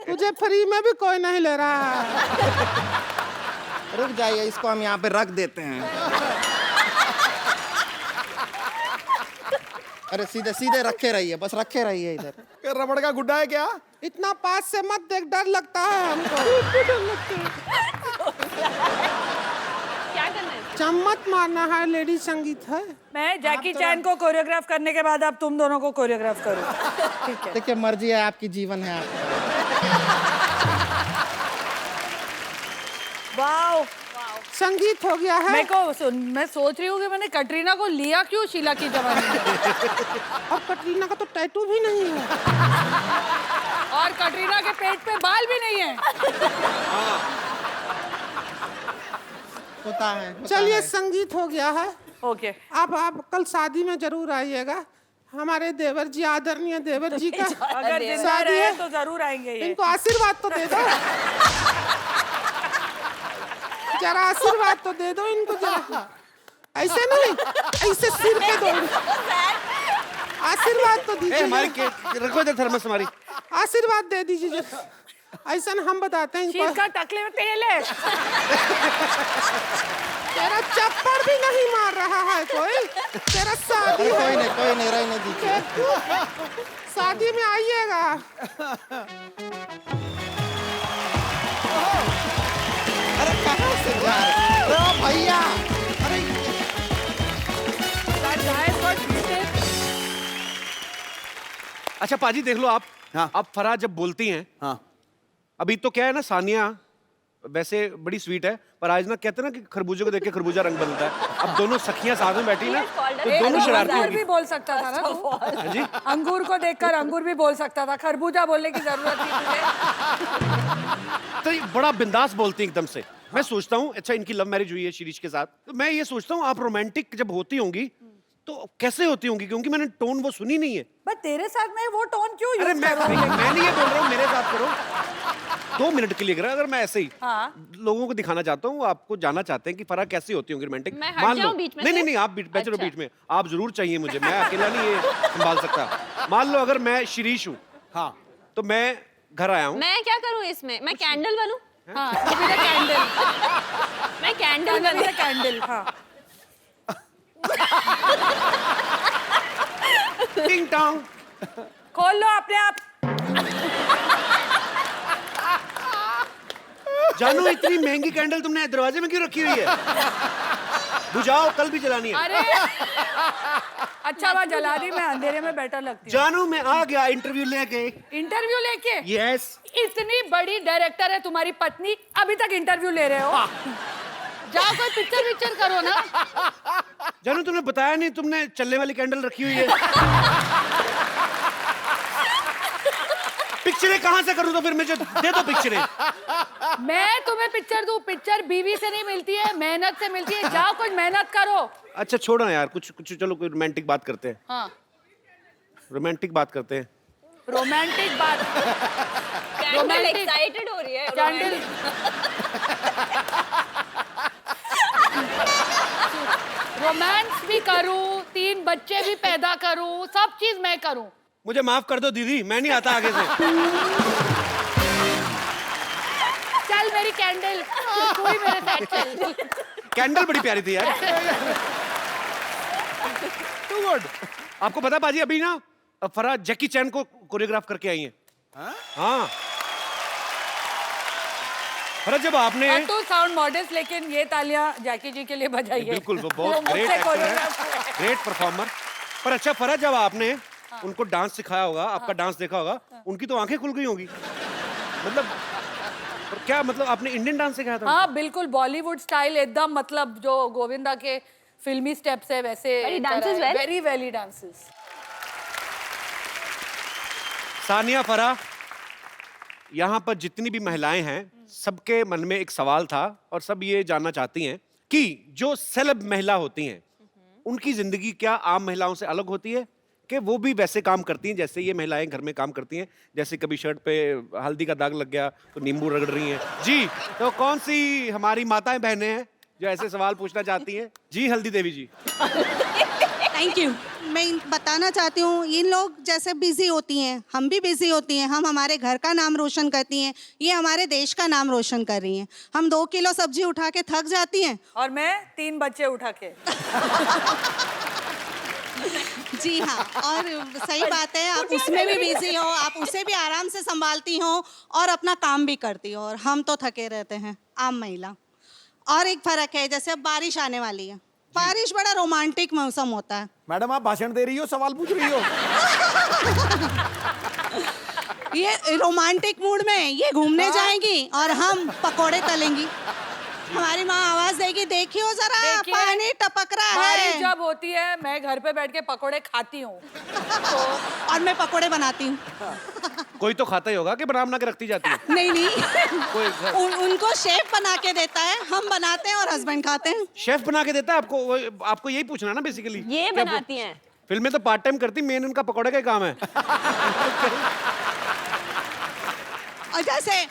तुझे फ्री में भी कोई नहीं ले रहा है। रुक जाइए, इसको हम यहाँ पे रख देते हैं। अरे सीधे सीधे रखे रहिए, बस रखे रहिए इधर। ये रबड़ का गुड्डा है क्या? इतना पास से मत देख, डर लगता है हमको। क्या करना है? चम्मच मारना है, लेडी संगीत है। मैं जैकी चैन को कोरियोग्राफ करने के बाद अब तुम दोनों को कोरियोग्राफ करूँ। ठीक है। देखिए, मर्जी है आपकी, जीवन है आपका। वाओ, संगीत हो गया है। मैं सोच रही हूँ कि मैंने कटरीना को लिया क्यों शीला की जवानी में। और कटरीना का तो टैटू भी नहीं है। और कटरीना के पेट पे बाल भी नहीं है। होता है। चलिए, संगीत हो गया है। ओके, अब आप कल शादी में जरूर आइएगा। हमारे देवर जी, आदरणीय देवर जी का अगर जिंदा शादी रहे है, तो जरूर आएंगे ये। इनको आशीर्वाद तो दे दो। जरा आशीर्वाद तो दे दो इनको जरा। ऐसे नहीं, ऐसे सिर पे दो। आशीर्वाद तो ए, दीजिए। हमारी रखो इधर थर्मस हमारी। आशीर्वाद दे दीजिए जरा। ऐसा हम बताते हैं शील इनको। का टकले में तेल है। तेरा चप्पड़ भी नहीं मार रहा है कोई। तेरा शादी अरे है, कोई नहीं रहने दीजिए। शादी में आइएगा। अरे कहाँ से जा रहे हो भैया? अरे अच्छा पाजी, देख लो आप। हाँ। अब फराह जब बोलती हैं, हाँ, अभी तो क्या है ना, सानिया वैसे बड़ी स्वीट है, पर आज ना कहते हैं ना कि खरबूजे को देख के खरबूजा रंग बदलता है। अब दोनों सखियां साथ में बैठी ना, तो दोनों शरारती अंगूर होगी। भी बोल सकता था ना तू। हाँ जी, अंगूर को देखकर अंगूर भी बोल सकता था, खरबूजा बोलने की जरूरत थी तुझे। तो ये बड़ा बिंदास बोलती है एकदम से। मैं सोचता हूँ, अच्छा इनकी लव मैरिज हुई है शिरीष के साथ, तो मैं ये सोचता हूँ आप रोमांटिक जब होती होंगी तो कैसे होती होंगी, क्योंकि मैंने टोन वो सुनी नहीं है। बट तेरे साथ में वो टोन क्यों अरे यूज मैं करूं? नहीं ये बोल रहा हूँ, मेरे साथ करो 2 मिनट के लिए करो। अगर मैं ऐसे ही हाँ। लोगों को दिखाना चाहता हूँ, आपको जानना चाहते हैं कि फराह कैसी होती होंगी रोमांटिक। मैं हट जाऊं बीच में नहीं से? नहीं नहीं, आप बैठो अच्छा। बीच में, आप जरूर चाहिए मुझे, मैं अकेला नहीं ये संभाल सकता। मान लो अगर मैं शिरीष हूँ, हाँ तो मैं घर आया हूँ, मैं क्या करूं इसमें? मैं कैंडल बनूं? हाँ, to be the candle. मैं candle To be बनूं? the candle, हाँ. टिंग टोंग। खोल लो अपने आप. जानू इतनी महंगी कैंडल तुमने दरवाजे में क्यों रखी हुई है? बुझाओ, कल भी जलानी है। अरे अच्छा बात जला दी, मैं अंधेरे में बेटर लगती हूँ. जानू मैं आ गया इंटरव्यू लेके। इंटरव्यू लेके? यस। इतनी बड़ी डायरेक्टर है तुम्हारी पत्नी, अभी तक इंटरव्यू ले रहे हो? जाओ कोई पिक्चर करो ना. जानू तुमने बताया नहीं, तुमने चलने वाली कैंडल रखी हुई है। पिक्चरें कहाँ से करूँ तो फिर मुझे दे दो पिक्चरें। मैं तुम्हें पिक्चर दूं? पिक्चर बीवी से नहीं मिलती है, मेहनत से मिलती है. जाओ कुछ मेहनत करो. अच्छा छोड़ो यार, कुछ कुछ चलो कोई रोमांटिक बात करते हैं। हाँ, रोमांटिक बात करते हैं। रोमांटिक बात. Candle Romantic. एक्साइटेड हो रही है। कैंडल. रोमांस भी करूं, 3 बच्चे भी पैदा करूं, सब चीज मैं करूं. मुझे माफ कर दो दीदी, मैं नहीं आता आगे से। चल मेरी कैंडल, तू ही मेरे साथ चल. कैंडल बड़ी प्यारी थी यार। Too good. आपको पता बाजी, अभी ना फराह जैकी चैन को कोरियोग्राफ करके आई हैं। हाँ फराह, जब आपने और तू साउंड मॉडेस्ट, लेकिन ये तालियां जैकी जी के लिए बजाइए. बिल्कुल वो बहुत मुझसे ग्रेट एक्टर है, choreograph हुए हैं. Great performer. पर अच्छा फराह, जब आपने उनको डांस सिखाया होगा, आपका डांस देखा होगा, उनकी तो आंखें खुल गई होगी। मतलब और क्या मतलब, आपने इंडियन डांस सिखाया था? हाँ बिल्कुल, बॉलीवुड स्टाइल एकदम, मतलब जो गोविंदा के फिल्मी स्टेप्स है वैसे. But he dances well? Very well dances. Sania Farah, यहाँ पर जितनी भी महिलाएं हैं, सबके मन में एक सवाल था और सब ये जानना चाहती हैं कि जो सेलेब महिला होती हैं, उनकी जिंदगी क्या आम महिलाओं से अलग होती है, कि वो भी वैसे काम करती हैं जैसे ये महिलाएं घर में काम करती हैं? जैसे कभी शर्ट पे हल्दी का दाग लग गया तो नींबू रगड़ रही हैं। जी, तो कौन सी हमारी माताएं बहनें हैं जो ऐसे सवाल पूछना चाहती हैं? जी हल्दी देवी जी। Thank you. मैं बताना चाहती हूँ, इन लोग जैसे बिजी होती हैं, हम भी बिजी होती हैं. हम हमारे घर का नाम रोशन करती हैं, ये हमारे देश का नाम रोशन कर रही हैं. हम 2 किलो सब्जी उठा के थक जाती हैं. और मैं 3 बच्चे उठा के. जी हाँ, और सही बात है, आप उसमें भी बिजी हो, आप उसे भी आराम से संभालती हो और अपना काम भी करती हो, और हम तो थके रहते हैं, आम महिला. और एक फर्क है, जैसे अब बारिश आने वाली है, बारिश बड़ा रोमांटिक मौसम होता है. मैडम आप भाषण दे रही हो, सवाल पूछ रही हो? ये रोमांटिक मूड में ये घूमने जाएंगी और हम पकोड़े तलेंगी. हमारी माँ आवाज देगी, देखियो जरा देखिए, पानी टपक रहा बारिश है. जब होती है मैं घर पे बैठ के पकोड़े खाती हूँ. और मैं पकोड़े बनाती हूँ. कोई तो खाता ही होगा कि बना के रखती जाती है? नहीं नहीं, कोई उनको शेफ बना के देता है, हम बनाते हैं और हस्बैंड खाते हैं. शेफ बना के देता है आपको? आपको यही पूछना है ना बेसिकली? ये बनाती हैं. फिल्म में तो पार्ट टाइम करती, मेन उनका पकौड़े का ही काम है। और जैसे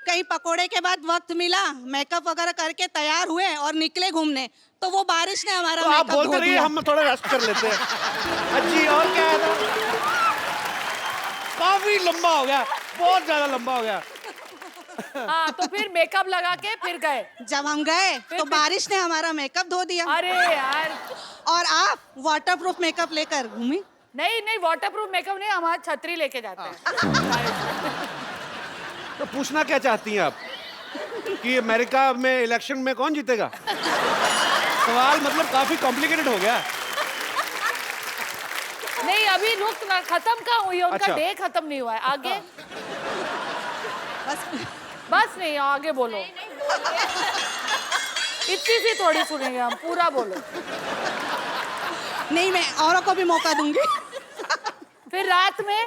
कई पकोड़े के बाद वक्त मिला, मेकअप वगैरह करके तैयार हुए और निकले घूमने, तो वो बारिश ने हमारा तो आप मेकअप बोलते धो रहिए, दिया. हम थोड़ा रेस्ट कर लेते हैं। अच्छी, और क्या है? काफी लंबा हो गया, बहुत ज्यादा लंबा हो गया। हाँ, तो फिर मेकअप लगा के फिर गए. जब हम गए तो बारिश ने हमारा मेकअप धो दिया. अरे यार, और आप वाटरप्रूफ मेकअप लेकर घूमी. नहीं नहीं, वाटरप्रूफ मेकअप नहीं, हमारा छतरी लेके जाते हैं. तो पूछना क्या चाहती हैं आप कि अमेरिका में इलेक्शन में कौन जीतेगा? सवाल मतलब काफी कॉम्प्लिकेटेड हो गया। नहीं अभी रुक ना, खत्म कहाँ हुई है उनका? अच्छा। डे खत्म नहीं हुआ है. आगे बस बस नहीं, आगे बोलो. इतनी सी थोड़ी सुनेंगे हम, पूरा बोलो. नहीं, मैं औरों को भी मौका दूंगी. फिर रात में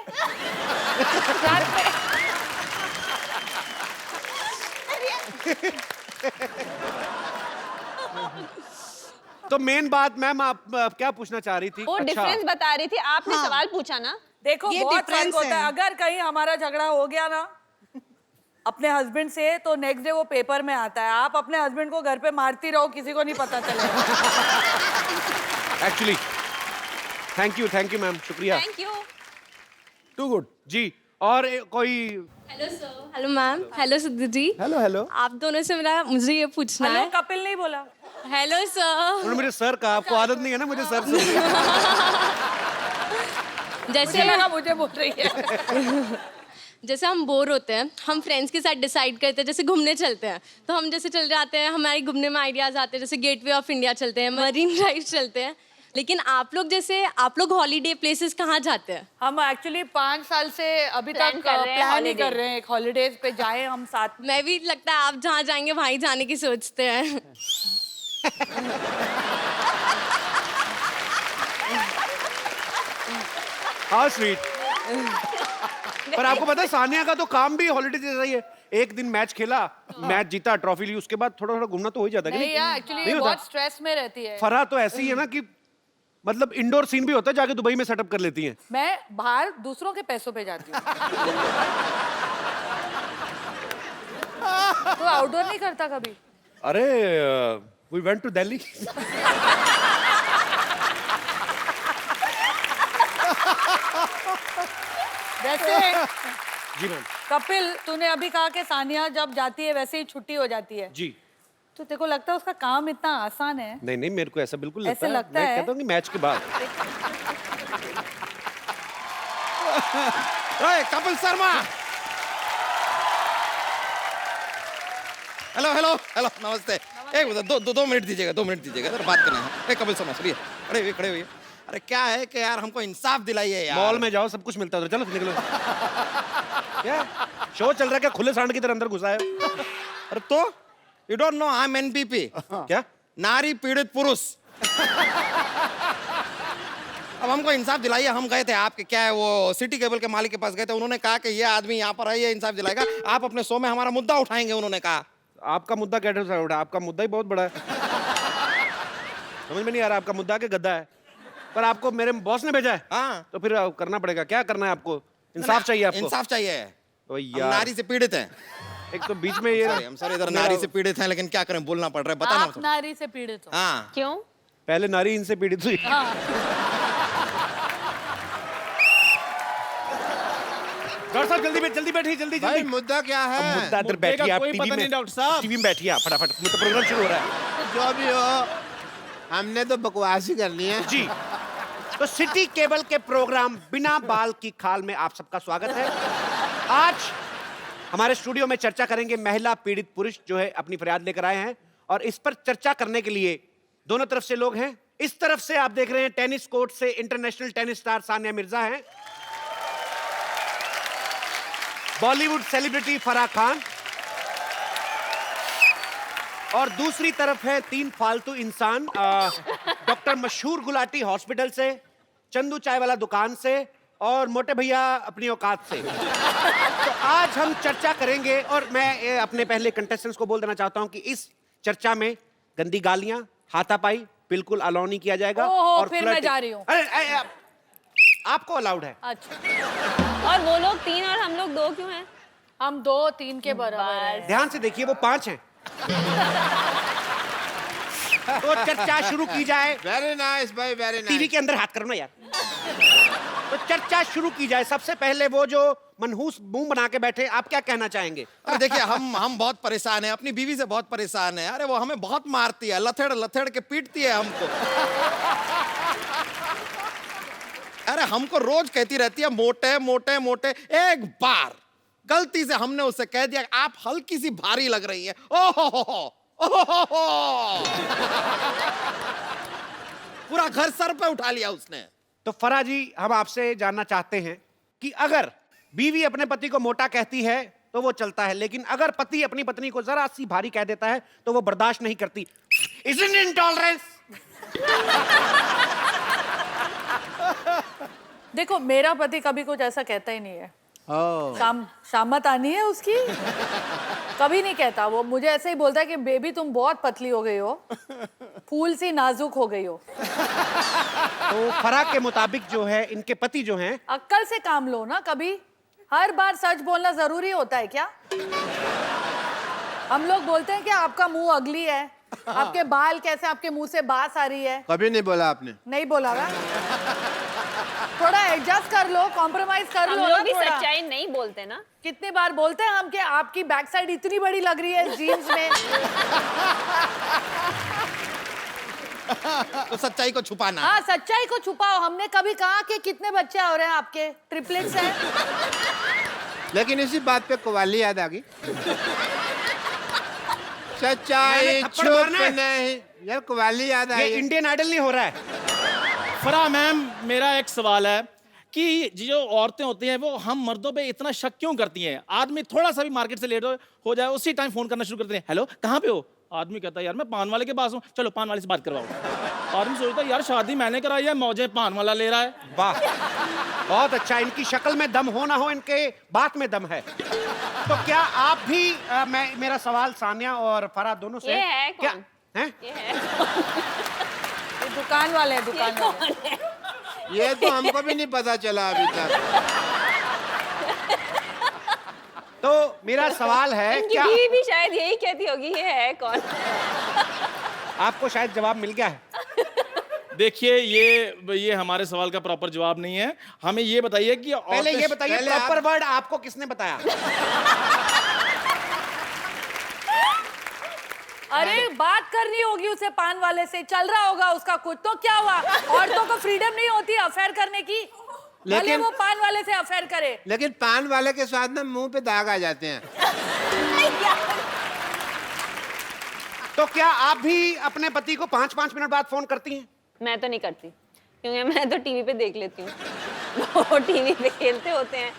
तो मेन बात मैम आप क्या पूछना चाह रही थी? वो डिफरेंस बता रही थी, आपने हाँ। सवाल पूछा ना। देखो ये बहुत फर्क difference होता है। है। अगर कहीं हमारा झगड़ा हो गया ना अपने हस्बैंड से, तो नेक्स्ट डे वो पेपर में आता है। आप अपने हस्बैंड को घर पे मारती रहो, किसी को नहीं पता चलेगा। एक्चुअली थैंक यू मैम, शुक्रिया। Thank you. Too good. जी, और कोई hello sir, hello ma'am, hello Sidhu ji. Hello hello. आप दोनों से मुझे ये पूछना हेलो है। कपिल नहीं बोला। Hello sir. उन्होंने मुझे सर कहा, आपको आदत नहीं है ना मुझे सर से। जैसे लगा मुझे बोल रही है। जैसे हम बोर होते हैं, हम फ्रेंड्स के साथ डिसाइड करते हैं, जैसे घूमने चलते हैं, तो हम जैसे चल जाते हैं, हमारे घूमने में आइडियाज आते हैं, जैसे गेटवे ऑफ इंडिया चलते हैं, मरीन ड्राइव चलते हैं। लेकिन आप लोग हॉलीडे प्लेसेस कहाँ जाते हैं? हम एक्चुअली 5 साल से अभी Plan तक कर रहे हैं प्लान ही holiday। कर रहे हैं, एक हॉलीडेज पे जाए हम साथ में। मैं भी लगता है आप जहाँ जाएंगे वहीं जाने की सोचते हैं। हाँ स्वीट। पर आपको पता है सानिया का तो काम भी हॉलीडे जैसा ही है। एक दिन मैच खेला, मैच जीता, ट्रॉफी ली, उसके बाद थोड़ा थोड़ा घूमना तो हो ही जाता है कि नहीं यार, एक्चुअली नहीं होता? बहुत स्ट्रेस में रहती है। फरहा तो ऐसी है ना कि मतलब इंडोर सीन भी होता है, जाके दुबई में सेटअप कर लेती हैं। मैं बाहर दूसरों के पैसों पे जाती हूँ। तो आउटडोर नहीं करता कभी? अरे वी वेंट टू दिल्ली। वैसे जी मैम। कपिल, तूने अभी कहा कि सानिया जब जाती है वैसे ही छुट्टी हो जाती है, जी तो तेरे को लगता है उसका काम इतना आसान है? नहीं नहीं, मेरे को ऐसा बिल्कुल ऐसे लगता मैं है? कहता हूँ कि मैच के बाद। ओए Kapil Sharma. Hello hello hello, नमस्ते। एक दो मिनट दीजिएगा, 2 मिनट दीजिएगा, जरा बात करना है। कपिल शर्मा सुनिए, खड़े हुए। अरे क्या है कि यार हमको इंसाफ दिलाइए यार। मॉल में जाओ, सब कुछ मिलता है उधर, चलो निकलो। क्या शो चल रहा है क्या? खुले सांड की तरह अंदर घुसा है। अरे तो you don't know I am NPP, क्या? नारी पीड़ित पुरुष। अब हमको इंसाफ दिलाइए। हम गए थे आपके क्या है वो सिटी केबल के मालिक के पास गए थे, उन्होंने कहा कि ये आदमी यहाँ पर है, ये इंसाफ दिलाएगा, आप अपने शो में हमारा मुद्दा उठाएंगे, उन्होंने कहा। आपका मुद्दा कैसे उठा? आपका मुद्दा ही बहुत बड़ा है। समझ में नहीं आ रहा आपका मुद्दा के गद्दा है। पर आपको मेरे बॉस ने भेजा है। हाँ तो फिर करना पड़ेगा। क्या करना है आपको? इंसाफ चाहिए आपको? इंसाफ चाहिए। ओ हम यार, नारी से पीड़ित हैं। एक तो बीच में ये हम सॉरी इधर नारी से पीड़ित हैं, लेकिन क्या करें, बोलना पड़ रहा है, बताना। आप नारी से पीड़ित हो? हाँ क्यों? पहले नारी इनसे पीड़ित हुई। डॉक्टर साहब जल्दी बैठिए, जल्दी भाई मुद्दा क्या है? अब मुद्दा अंदर मुद्दे का बैठिए आप, कोई टीवी पता में नहीं डॉक्टर साहब। टीवी में बैठिए आप, फटाफट, मतलब प्रोग्राम शुरू हो रहा है। जो भी हो, हमने तो बकवास ही करनी है। जी, तो सिटी केबल के प्रोग्राम बिना बाल की खाल में आप सबका स्वागत है। आज हमारे स्टूडियो में चर्चा करेंगे महिला पीड़ित पुरुष जो है अपनी फरियाद लेकर आए हैं, और इस पर चर्चा करने के लिए दोनों तरफ से लोग हैं। इस तरफ से आप देख रहे हैं टेनिस कोर्ट से international tennis star Sania Mirza हैं, बॉलीवुड सेलिब्रिटी फराह खान, और दूसरी तरफ है 3 फालतू इंसान, डॉक्टर मशहूर गुलाटी हॉस्पिटल से, चंदू चाय वाला दुकान से, और मोटे भैया अपनी औकात से। तो आज हम चर्चा करेंगे, और मैं अपने पहले कंटेस्टेंट्स को बोल देना चाहता हूं कि इस चर्चा में गंदी गालियां, हाथापाई बिल्कुल अलाउ नहीं किया जाएगा। ओहो, और फिर मैं flirting- जा रही हूं। अरे आपको अलाउड है। अच्छा, और वो लोग 3 और हम लोग 2 क्यों हैं? हम 2-3 के बराबर हैं। ध्यान से देखिए, वो 5 हैं। तो चर्चा शुरू की जाए। वेरी नाइस भाई, वेरी टीवी नाइस। के अंदर हाथ करो ना यार। तो चर्चा शुरू की जाए। सबसे पहले वो जो मनहूस मुंह बना के बैठे, आप क्या कहना चाहेंगे? अरे देखिए, हम बहुत परेशान हैं, अपनी बीवी से बहुत परेशान है। अरे वो हमें बहुत मारती है, लथेड़ के पीटती है हमको। अरे हमको रोज कहती रहती है मोटे मोटे मोटे। एक बार गलती से हमने उससे कह दिया आप हल्की सी भारी लग रही है, ओहो पूरा घर सर पे उठा लिया उसने। तो फराह जी, हम आपसे जानना चाहते हैं कि अगर बीवी अपने पति को मोटा कहती है तो वो चलता है, लेकिन अगर पति अपनी पत्नी को जरा सी भारी कह देता है तो वो बर्दाश्त नहीं करती। Isn't it intolerance? देखो मेरा पति कभी कुछ ऐसा कहता ही नहीं है। शामत आनी है उसकी, कभी नहीं कहता। वो मुझे ऐसे ही बोलता है कि बेबी तुम बहुत पतली हो गई हो, फूल सी नाजुक हो गई हो। तो फराह के मुताबिक जो है इनके पति जो हैं, अक्ल से काम लो ना, कभी हर बार सच बोलना जरूरी होता है क्या? हम लोग बोलते हैं कि आपका मुंह अगली है, आपके बाल कैसे, आपके मुंह से बास आ रही है। कभी नहीं बोला आपने। नहीं बोला ना, थोड़ा एडजस्ट कर लो, कॉम्प्रोमाइज कर हम लो लोग ना भी थोड़ा। सच्चाई नहीं बोलते ना। कितनी बार बोलते हैं हम कि आपकी बैक साइड इतनी बड़ी लग रही है जीन्स में। तो सच्चाई को छुपाना। हाँ, सच्चाई को छुपाओ। हमने कभी कहा कि कितने बच्चे हो रहे हैं आपके, ट्रिपलेट्स हैं। लेकिन इसी बात पे कव्वाली याद आ गई। सच्चाई मैंने थप्पड़ मारना है। छुप नहीं, यार कव्वाली याद ये आई। इंडियन आइडल नहीं हो रहा है। फराह मैम, मेरा एक सवाल है कि जो औरतें होती हैं वो हम मर्दों पे इतना शक क्यों करती हैं? आदमी थोड़ा सा भी मार्केट से लेट हो जाए उसी टाइम फोन करना शुरू करते हैं, हेलो कहाँ पे हो? आदमी कहता है यार मैं पान वाले के पास हूँ, चलो पान वाले से बात करवाओ। आदमी सोचता है यार शादी मैंने कराई है, मौजे पान वाला ले रहा है। वाह, बहुत अच्छा। इनकी शक्ल में दम हो ना हो, इनके बात में दम है। तो क्या आप भी मेरा सवाल सानिया और फराह दोनों से ये है क्या कौन? है? ये है ये दुकान वाले हैं, दुकान वाले। ये तो हमको भी नहीं पता चला अभी तक। तो मेरा सवाल है, इनकी क्या बीवी भी शायद यही कहती होगी, ये है कौन? आपको शायद जवाब मिल गया है? देखिए ये हमारे सवाल का प्रॉपर जवाब नहीं है। हमें ये बताइए कि पहले ये बताइए, पहले प्रॉपर वर्ड आपको किसने बताया? अरे बात करनी होगी उसे पान वाले से, चल रहा होगा उसका कुछ। तो क्या हुआ, औरतों को फ्रीडम नहीं होती अफेयर करने की? भले लेकिन- वो पान वाले से अफेयर करे। लेकिन पान वाले के साथ ना मुंह पे दाग आ जाते हैं। तो क्या आप भी अपने पति को 5-5 मिनट बाद फोन करती हैं? मैं तो नहीं करती, क्योंकि मैं तो टीवी पे देख लेती हूँ। वो टीवी पे खेलते होते हैं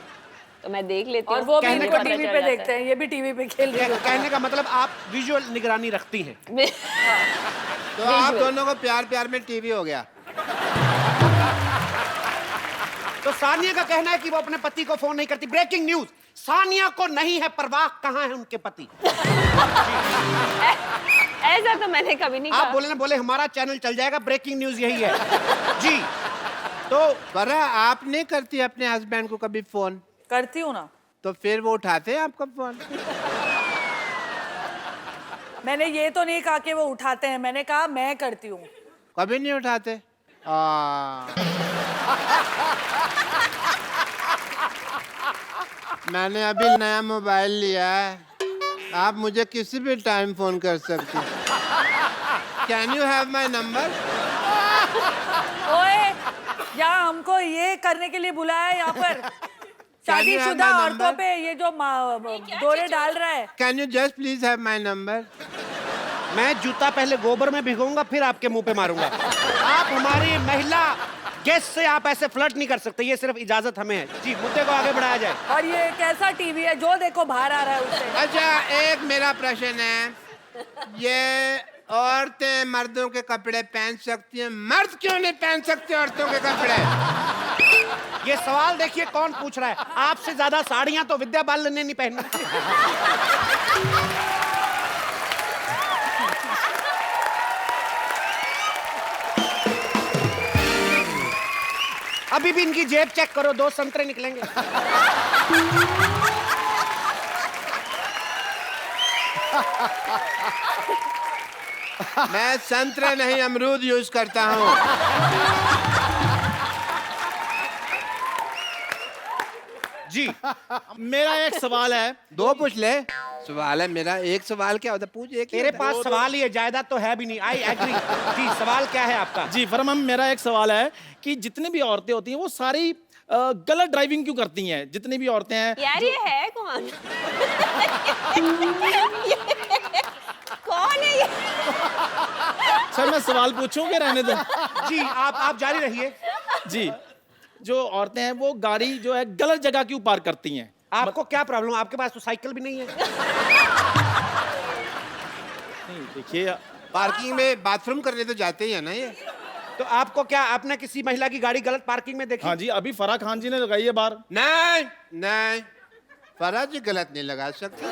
तो मैं देख लेती हूँ। और वो भी कहने इनको का टीवी पे देखते हैं, ये भी टीवी पे खेल रहे होते हैं। कहने का मतलब आप विजुअल निगरानी रखती हैं। तो आप दोनों को प्यार प्यार में टीवी हो गया। तो सानिया का कहना है कि वो अपने पति को फोन नहीं करती। ब्रेकिंग न्यूज, सानिया को नहीं है परवाह कहाँ है उनके पति। ऐसा तो मैंने कभी नहीं आप कहा। बोले ना, बोले हमारा चैनल चल जाएगा, ब्रेकिंग न्यूज यही है। जी, तो फराह आप नहीं करती अपने हस्बैंड को कभी फोन? करती हूँ ना। तो फिर वो उठाते हैं आपका फोन? मैंने ये तो नहीं कहा कि वो उठाते हैं, मैंने कहा मैं करती हूँ। कभी नहीं उठाते? मैंने अभी नया मोबाइल लिया है, आप मुझे किसी भी टाइम फोन कर सकती हैं। Can you have my number? ओए, यहाँ हमको ये करने के लिए बुलाया है यहाँ पर। शादीशुदा my औरतों number? पे ये जो दौरे डाल रहा है। Can you just please have my number? मैं जूता पहले गोबर में भिगोऊंगा फिर आपके मुंह पे मारूंगा। आप हमारी महिला गेस्ट से आप ऐसे फ्लर्ट नहीं कर सकते, ये सिर्फ इजाजत हमें है। जी, मुद्दे को आगे बढ़ाया जाए। और ये कैसा टीवी है जो देखो बाहर आ रहा है उससे। अच्छा, एक मेरा प्रश्न है, ये औरतें मर्दों के कपड़े पहन सकती हैं, मर्द क्यों नहीं पहन सकते औरतों के कपड़े? ये सवाल देखिए कौन पूछ रहा है। आपसे ज्यादा साड़ियां तो विद्या बालन ने नहीं पहनी। अभी भी इनकी जेब चेक करो, 2 संतरे निकलेंगे। मैं संतरे नहीं अमरूद यूज करता हूँ। जी, मेरा एक सवाल है। 2 पूछ ले। सवाल है मेरा, एक सवाल क्या होता है? पूछ एक ही तेरे होता है। पास सवाल ही है, जायदाद तो है भी नहीं। I agree. जी, सवाल क्या है आपका? जी फरम, मेरा एक सवाल है कि जितनी भी औरतें होती हैं वो सारी गलत ड्राइविंग क्यों करती हैं? जितनी भी औरतें हैं। यार ये है कौन? कौन है ये? सर मैं सवाल पूछूं कि रहने दो? जी, आप जारी रहिए। जी, जो औरतें हैं वो गाड़ी जो है गलत जगह क्यों पार्क करती हैं? आपको क्या प्रॉब्लम? आपके पास तो साइकिल भी नहीं है। नहीं देखिए, पार्किंग में बाथरूम करने तो जाते ही है ना ये। तो आपको क्या, आपने किसी महिला की गाड़ी गलत पार्किंग में देखी? हाँ जी, अभी फराह खान जी ने लगाई है बाहर। नहीं नहीं, फराज जी गलत नहीं लगा सकते।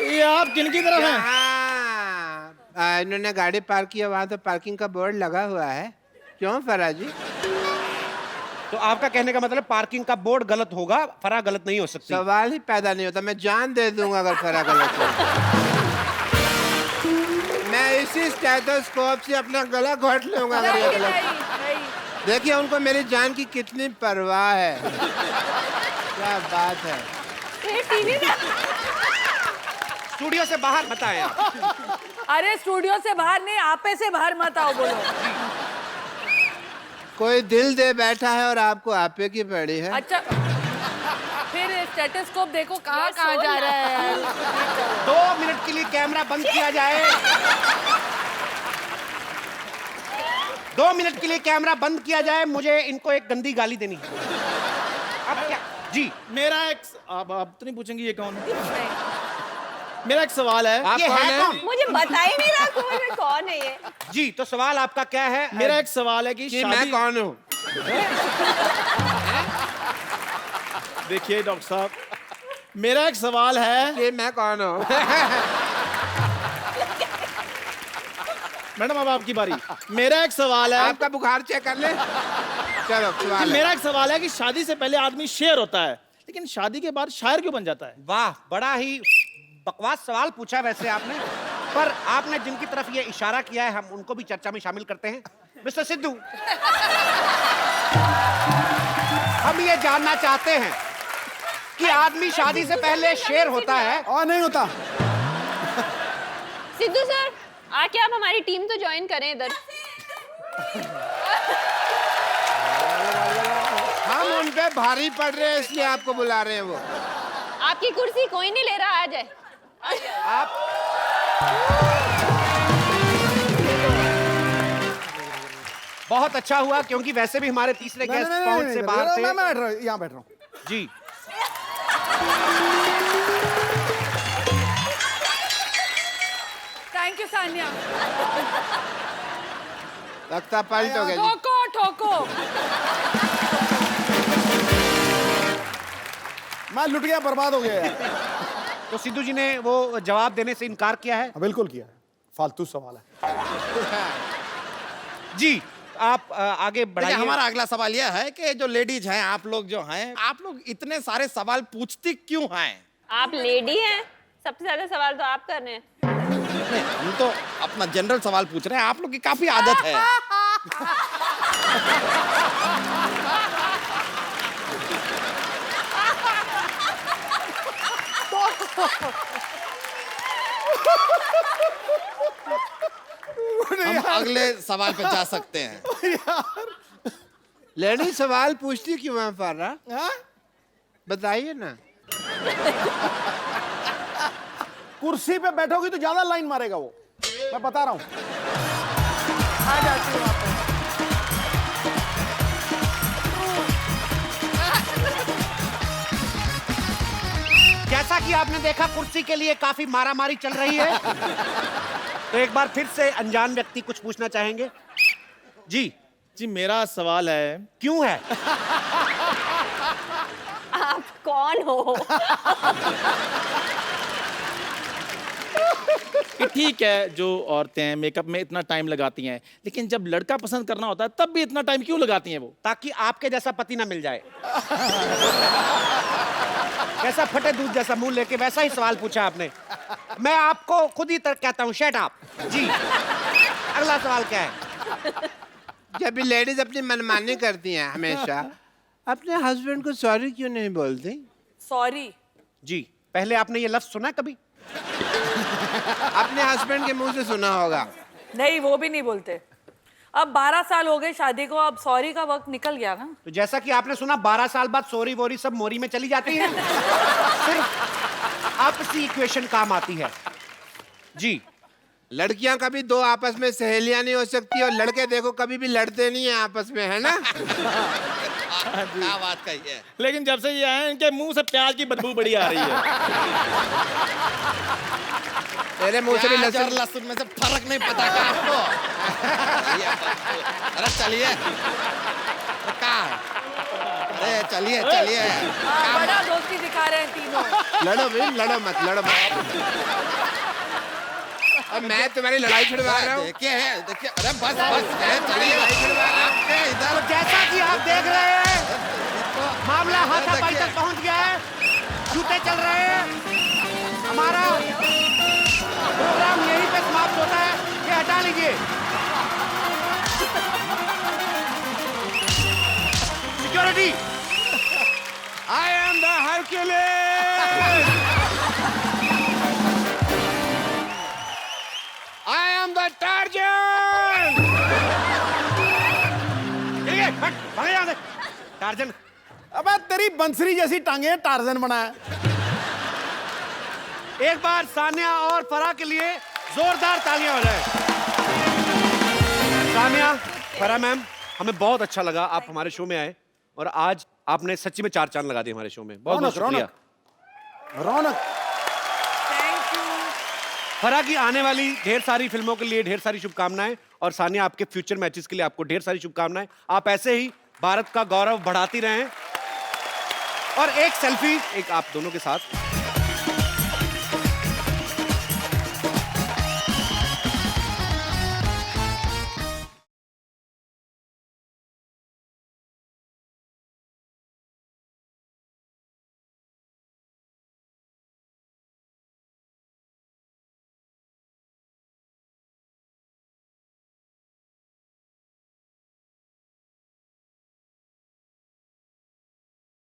ये आप किनकी तरफ हैं? हाँ, इन्होंने गाड़ी पार्क किया, वहां तो पार्किंग का बोर्ड लगा हुआ है। क्यों फराज जी? तो आपका कहने का मतलब पार्किंग का बोर्ड गलत होगा, फराह गलत नहीं हो सकती। सवाल ही पैदा नहीं होता, मैं जान दे दूंगा अगर फरा गलत हो। मैं इसी स्टेथोस्कोप से अपना गला घोट लूंगा अगर ये गलत। देखिए उनको मेरी जान की कितनी परवाह है। क्या बात है। स्टूडियो से बाहर मत आए आप। अरे स्टूडियो से बाहर नहीं, आपे से बाहर मत आओ, बोलो। कोई दिल दे बैठा है और आपको आपे की पड़ी है। अच्छा, फिर स्टेथोस्कोप देखो कहाँ कहाँ जा रहा है। 2 मिनट के लिए कैमरा बंद किया जाए। 2 मिनट के लिए कैमरा बंद किया जाए, मुझे इनको एक गंदी गाली देनी है। अब क्या? जी, मेरा एक, आप तो नहीं पूछेंगे ये कौन है? मेरा एक सवाल है। आप ये कौन है है? कौन? मुझे बता ही नहीं रहा कौन है ये। जी, तो सवाल आपका क्या है? मेरा एक सवाल है कि कि मैं कौन हूँ? देखिए डॉक्टर साहब, मेरा एक सवाल है। कि मैं कौन हूँ? मैडम अब आपकी बारी। मेरा एक सवाल है। आपका बुखार चेक कर ले। चलो सवाल है। मेरा एक सवाल है कि शादी से पहले आदमी शेर होता है, लेकिन शादी के बाद शायर क्यों बन जाता है? वाह, बड़ा ही बकवास सवाल पूछा वैसे आपने, पर आपने जिनकी तरफ ये इशारा किया है हम उनको भी चर्चा में शामिल करते हैं। मिस्टर सिद्धू, हम ये जानना चाहते हैं कि आदमी शादी से पहले शेर होता है और नहीं होता। सिद्धू सर, आके आप हमारी टीम तो ज्वाइन करें इधर। हम उन पे भारी पड़ रहे हैं इसलिए आपको बुला रहे हैं वो। आपकी कुर्सी कोई नहीं ले रहा, आ जाए। आप। बहुत अच्छा हुआ, क्योंकि वैसे भी हमारे तीसरे गेस्ट पहुंच से बाहर थे। मैं बैठ रहा हूँ, यहाँ बैठ रहा हूँ। जी, थैंक यू सानिया। लगता पलट हो गया जी। ठोको ठोको। मैं लुट गया, बर्बाद हो गया यार। तो सिद्धू जी ने वो जवाब देने से इनकार किया है। बिल्कुल किया है, फालतू सवाल है। जी, आप आगे देखिए, बढ़ाइए। हमारा अगला सवाल यह है कि जो लेडीज हैं, आप लोग जो हैं, आप लोग इतने सारे सवाल पूछती क्यों हैं? आप लेडी हैं, सबसे ज्यादा सवाल तो आप कर रहे हैं। नहीं, हम तो अपना जनरल सवाल पूछ रहे हैं। आप लोग की काफी आदत है। हम अगले सवाल पे जा सकते हैं। लेडी सवाल पूछती क्यों है फारा? बताइए ना। कुर्सी पे बैठोगी तो ज्यादा लाइन मारेगा वो, मैं बता रहा हूँ। आ जाती हूँ वहाँ पे। जैसा कि आपने देखा, कुर्सी के लिए काफी मारामारी चल रही है। तो एक बार फिर से अनजान व्यक्ति कुछ पूछना चाहेंगे? जी जी, मेरा सवाल है। क्यों है? आप कौन हो? कि ठीक है, जो औरतें मेकअप में इतना टाइम लगाती हैं, लेकिन जब लड़का पसंद करना होता है तब भी इतना टाइम क्यों लगाती हैं वो? ताकि आपके जैसा पति ना मिल जाए। कैसा फटे दूध जैसा मुंह लेके वैसा ही सवाल पूछा आपने। मैं आपको खुद ही कहता हूँ, शट अप। जी, अगला सवाल क्या है? जब भी लेडीज अपनी मनमानी करती हैं हमेशा, अपने हस्बैंड को सॉरी क्यों नहीं बोलती? सॉरी। जी, पहले आपने ये लफ्ज सुना कभी? अपने हस्बैंड के मुंह से सुना होगा। नहीं, वो भी नहीं बोलते। अब 12 साल हो गए शादी को, अब सॉरी का वक्त निकल गया ना। तो जैसा कि आपने सुना, 12 साल बाद सॉरी वोरी सब मोरी में चली जाती है। सिर्फ आपसी इक्वेशन काम आती है। जी, लड़कियां कभी दो आपस में सहेलियां नहीं हो सकती, और लड़के देखो कभी भी लड़ते नहीं है आपस में, है ना? क्या बात कही है। लेकिन जब से ये आए, इनके मुंह से प्याज की बदबू बड़ी आ रही है। मेरे मुंह से भी प्याज और लहसुन। लहसुन में से फर्क नहीं पता क्या आपको? अरे चलिए, कहाँ? अरे चलिए चलिए, बड़ा दोस्ती दिखा रहे हैं तीनों। लड़ो भाई, लड़ो मत, लड़ो मत। अब मैं तुम्हारी लड़ाई छुड़वा रहा हूँ। देखिए अरे बस चलिए आपके इधर। जैसा कि आप देख रहे हैं मामला हाथापाई तक पहुंच गया है, जूते चल रहे हैं। हमारा प्रोग्राम यहीं पे समाप्त होता है, ये हटा लीजिए। Security, I am the Hercules, I am the torsion. भागे यहाँ से, टार्जन। अबे तेरी बंसरी जैसी टांगे टार्जन बनाया। एक बार सानिया और फराह के लिए जोरदार तालियां हो जाए। सानिया, फराह मैम, हमें बहुत अच्छा लगा आप हमारे शो में आए और आज आपने सच्ची में 4 चांद लगा दिए हमारे शो में। बहुत बहुत शुक्रिया। रौनक। Thank you. फराह की आने वाली ढेर सारी फिल्मों के लिए ढेर सारी शुभकामनाएं और सानिया आपके फ्यूचर मैचेस के लिए आपको ढेर सारी शुभकामनाएं। आप ऐसे ही भारत का गौरव बढ़ाती रहें। और एक सेल्फी एक आप दोनों के साथ।